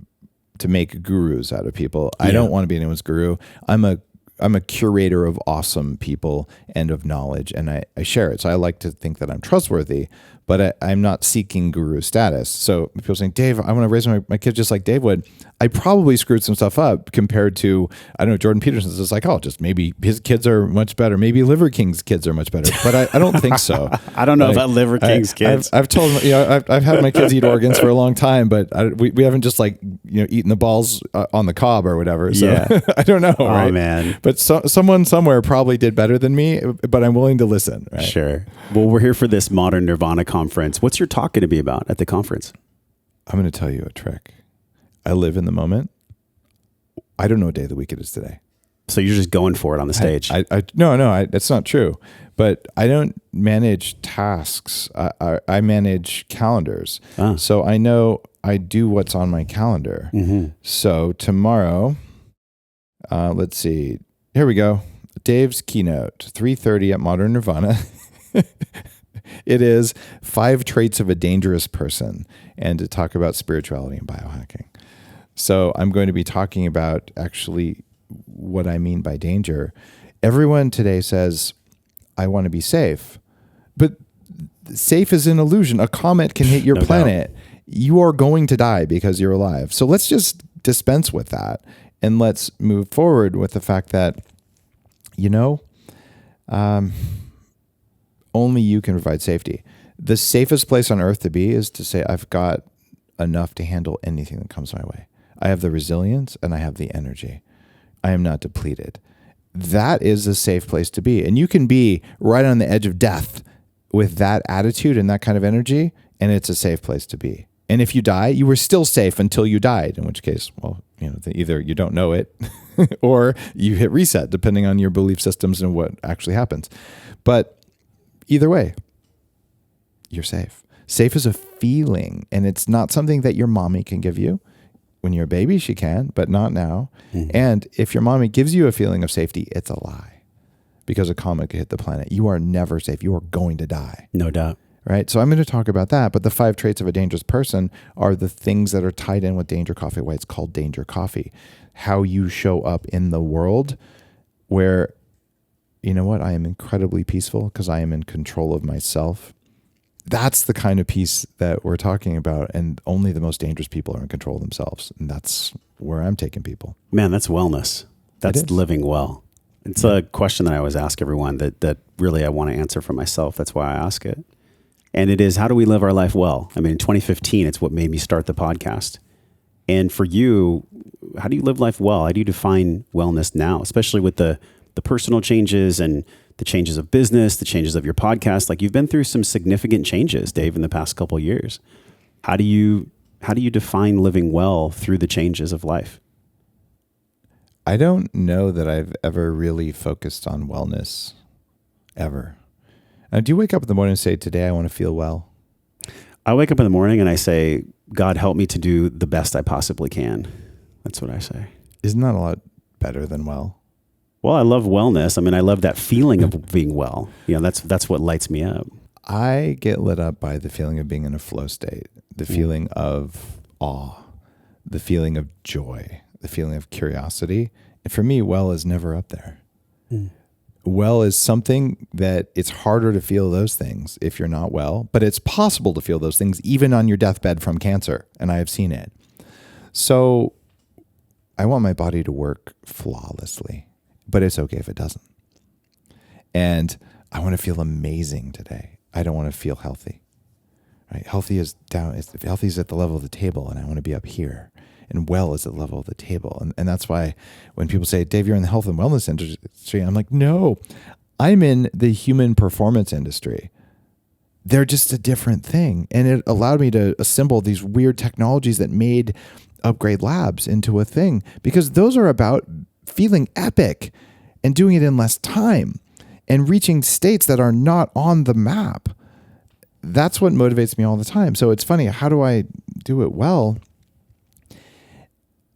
make gurus out of people. I don't want to be anyone's guru. I'm a curator of awesome people and of knowledge, and I share it. So I like to think that I'm trustworthy, but I'm not seeking guru status. So people saying, Dave, I want to raise my kids just like Dave would. I probably screwed some stuff up compared to, I don't know, Jordan Peterson's a psychologist. Maybe his kids are much better. Maybe Liver King's kids are much better, but I don't think so. I don't know about Liver King's kids. I've told them, I've had my kids eat organs for a long time, but we haven't just eaten the balls on the cob or whatever. So I don't know. Oh, right? Man. But someone somewhere probably did better than me, but I'm willing to listen. Right? Sure. Well, we're here for this Modern Nirvana conference. What's your talk going to be about at the conference? I'm going to tell you a trick. I live in the moment. I don't know what day of the week it is today. So you're just going for it on the stage. No, that's not true. But I don't manage tasks. I manage calendars. So I know I do what's on my calendar. So tomorrow, let's see. Here we go. Dave's keynote, 3:30 at Modern Nirvana. It is 5 traits of a dangerous person, and to talk about spirituality and biohacking. So I'm going to be talking about actually what I mean by danger. Everyone today says, I want to be safe, but safe is an illusion. A comet can hit your planet. Doubt. You are going to die because you're alive. So let's just dispense with that, and let's move forward with the fact that, only you can provide safety. The safest place on earth to be is to say, I've got enough to handle anything that comes my way. I have the resilience and I have the energy. I am not depleted. That is a safe place to be. And you can be right on the edge of death with that attitude and that kind of energy, and it's a safe place to be. And if you die, you were still safe until you died, in which case, well, either you don't know it or you hit reset, depending on your belief systems and what actually happens. But either way, you're safe. Safe is a feeling, and it's not something that your mommy can give you. When you're a baby, she can, but not now. Mm-hmm. And if your mommy gives you a feeling of safety, it's a lie, because a comet could hit the planet. You are never safe. You are going to die. No doubt. Right? So I'm going to talk about that. But the 5 traits of a dangerous person are the things that are tied in with Danger Coffee, why it's called Danger Coffee. How you show up in the world where, you know what, I am incredibly peaceful because I am in control of myself. That's the kind of peace that we're talking about. And only the most dangerous people are in control of themselves. And that's where I'm taking people. Man, that's wellness. That's living well. It's a question that I always ask everyone that really I want to answer for myself. That's why I ask it. And it is, how do we live our life well? I mean, in 2015, it's what made me start the podcast. And for you, how do you live life well? How do you define wellness now, especially with the personal changes and the changes of business, the changes of your podcast? Like, you've been through some significant changes, Dave, in the past couple of years. How do you define living well through the changes of life? I don't know that I've ever really focused on wellness, ever. Do you wake up in the morning and say, today I want to feel well? I wake up in the morning and I say, God, help me to do the best I possibly can. That's what I say. Isn't that a lot better than well? Well, I love wellness. I mean, I love that feeling of being well. That's what lights me up. I get lit up by the feeling of being in a flow state, the feeling of awe, the feeling of joy, the feeling of curiosity. And for me, well is never up there. Mm. Well is something that it's harder to feel those things if you're not well, but it's possible to feel those things even on your deathbed from cancer. And I have seen it. So I want my body to work flawlessly, but it's okay if it doesn't. And I want to feel amazing today. I don't want to feel healthy, right? Healthy is at the level of the table, and I want to be up here. And well is at the level of the table. And that's why when people say, Dave, you're in the health and wellness industry, I'm like, no, I'm in the human performance industry. They're just a different thing. And it allowed me to assemble these weird technologies that made Upgrade Labs into a thing, because those are about feeling epic and doing it in less time and reaching states that are not on the map. That's what motivates me all the time. So it's funny, how do I do it well?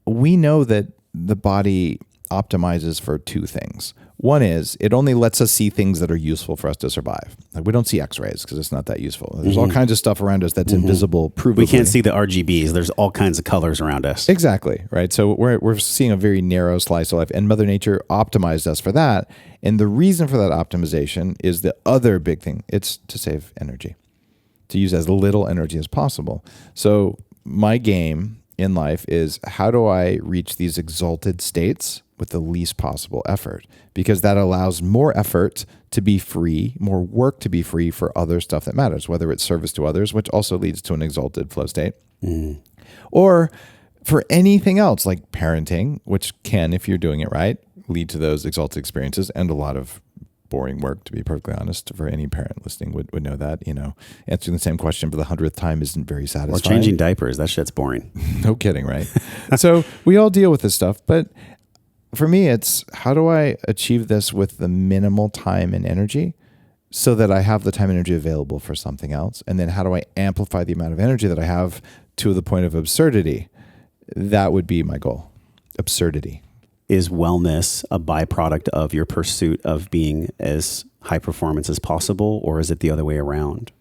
We know that the body optimizes for 2 things. One is it only lets us see things that are useful for us to survive. Like, we don't see x-rays because it's not that useful. There's all kinds of stuff around us that's invisible, provably. We can't see the RGBs. There's all kinds of colors around us. Exactly, right? So we're seeing a very narrow slice of life, and Mother Nature optimized us for that. And the reason for that optimization is the other big thing. It's to save energy, to use as little energy as possible. So my game in life is, how do I reach these exalted states with the least possible effort? Because that allows more effort to be free, more work to be free for other stuff that matters, whether it's service to others, which also leads to an exalted flow state, or for anything else like parenting, which can, if you're doing it right, lead to those exalted experiences, and a lot of boring work, to be perfectly honest. For any parent listening would know that, answering the same question for the 100th time isn't very satisfying. Or changing diapers. That shit's boring. No kidding, right? So we all deal with this stuff, but for me, it's, how do I achieve this with the minimal time and energy so that I have the time and energy available for something else? And then how do I amplify the amount of energy that I have to the point of absurdity? That would be my goal. Absurdity. Is wellness a byproduct of your pursuit of being as high performance as possible, or is it the other way around?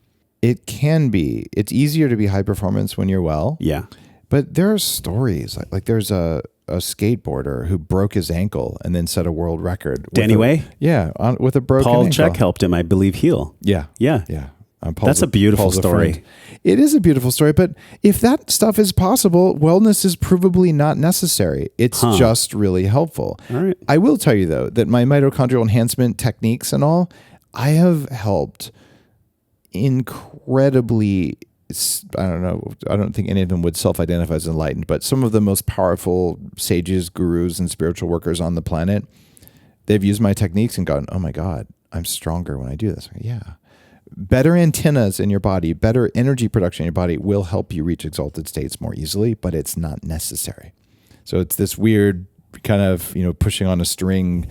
It can be. It's easier to be high performance when you're well. Yeah. But there are stories. Like there's a skateboarder who broke his ankle and then set a world record. Danny Way? Yeah, with a broken Paul ankle. Check helped him, I believe, heal. Yeah. Yeah. Yeah. That's a beautiful story. It is a beautiful story, but if that stuff is possible, wellness is provably not necessary. It's just really helpful. All right. I will tell you, though, that my mitochondrial enhancement techniques and all, I have helped incredibly, I don't know, I don't think any of them would self-identify as enlightened, but some of the most powerful sages, gurus, and spiritual workers on the planet, they've used my techniques and gone, oh my God, I'm stronger when I do this. Yeah. Better antennas in your body, better energy production in your body will help you reach exalted states more easily, but it's not necessary. So it's this weird kind of, pushing on a string,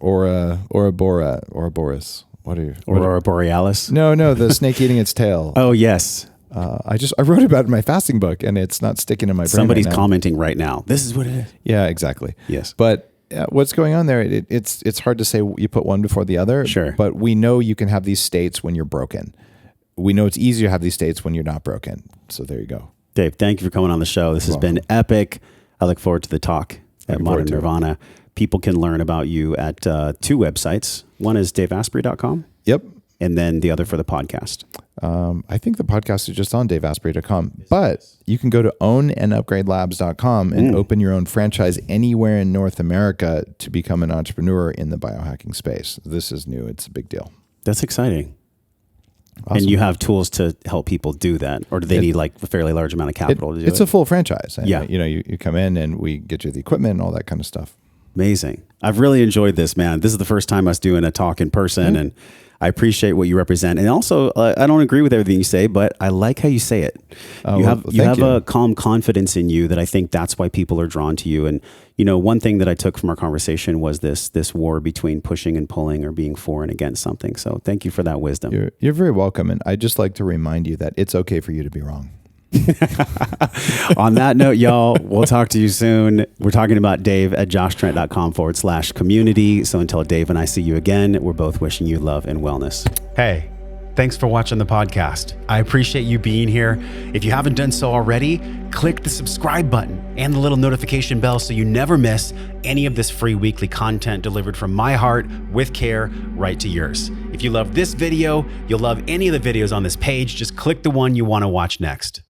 Ouroboros. Aurora Borealis? No, the snake eating its tail. Oh, yes. I wrote about it in my fasting book, and it's not sticking in my brain. Somebody's right now. Commenting right now. This is what it is. Yeah, exactly. Yes. But what's going on there? It's hard to say you put one before the other. Sure. But we know you can have these states when you're broken. We know it's easier to have these states when you're not broken. So there you go. Dave, thank you for coming on the show. This has been epic. I look forward to the talk at Modern Nirvana. People can learn about you at two websites. One is daveasprey.com. Yep. And then the other for the podcast. I think the podcast is just on daveasprey.com, but you can go to ownandupgradelabs.com and open your own franchise anywhere in North America to become an entrepreneur in the biohacking space. This is new. It's a big deal. That's exciting. Awesome. And you have tools to help people do that, or do they need like a fairly large amount of capital to do it? It's a full franchise. And, yeah. You come in and we get you the equipment and all that kind of stuff. Amazing. I've really enjoyed this, man. This is the first time us doing a talk in person, and I appreciate what you represent. And also, I don't agree with everything you say, but I like how you say it. You have a calm confidence in you that I think that's why people are drawn to you. And, one thing that I took from our conversation was this war between pushing and pulling, or being for and against something. So thank you for that wisdom. You're very welcome. And I'd just like to remind you that it's okay for you to be wrong. On that note, y'all, we'll talk to you soon. We're talking about Dave at joshtrent.com/community. So until Dave and I see you again, we're both wishing you love and wellness. Hey, thanks for watching the podcast. I appreciate you being here. If you haven't done so already, click the subscribe button and the little notification bell so you never miss any of this free weekly content delivered from my heart with care right to yours. If you love this video, you'll love any of the videos on this page. Just click the one you want to watch next.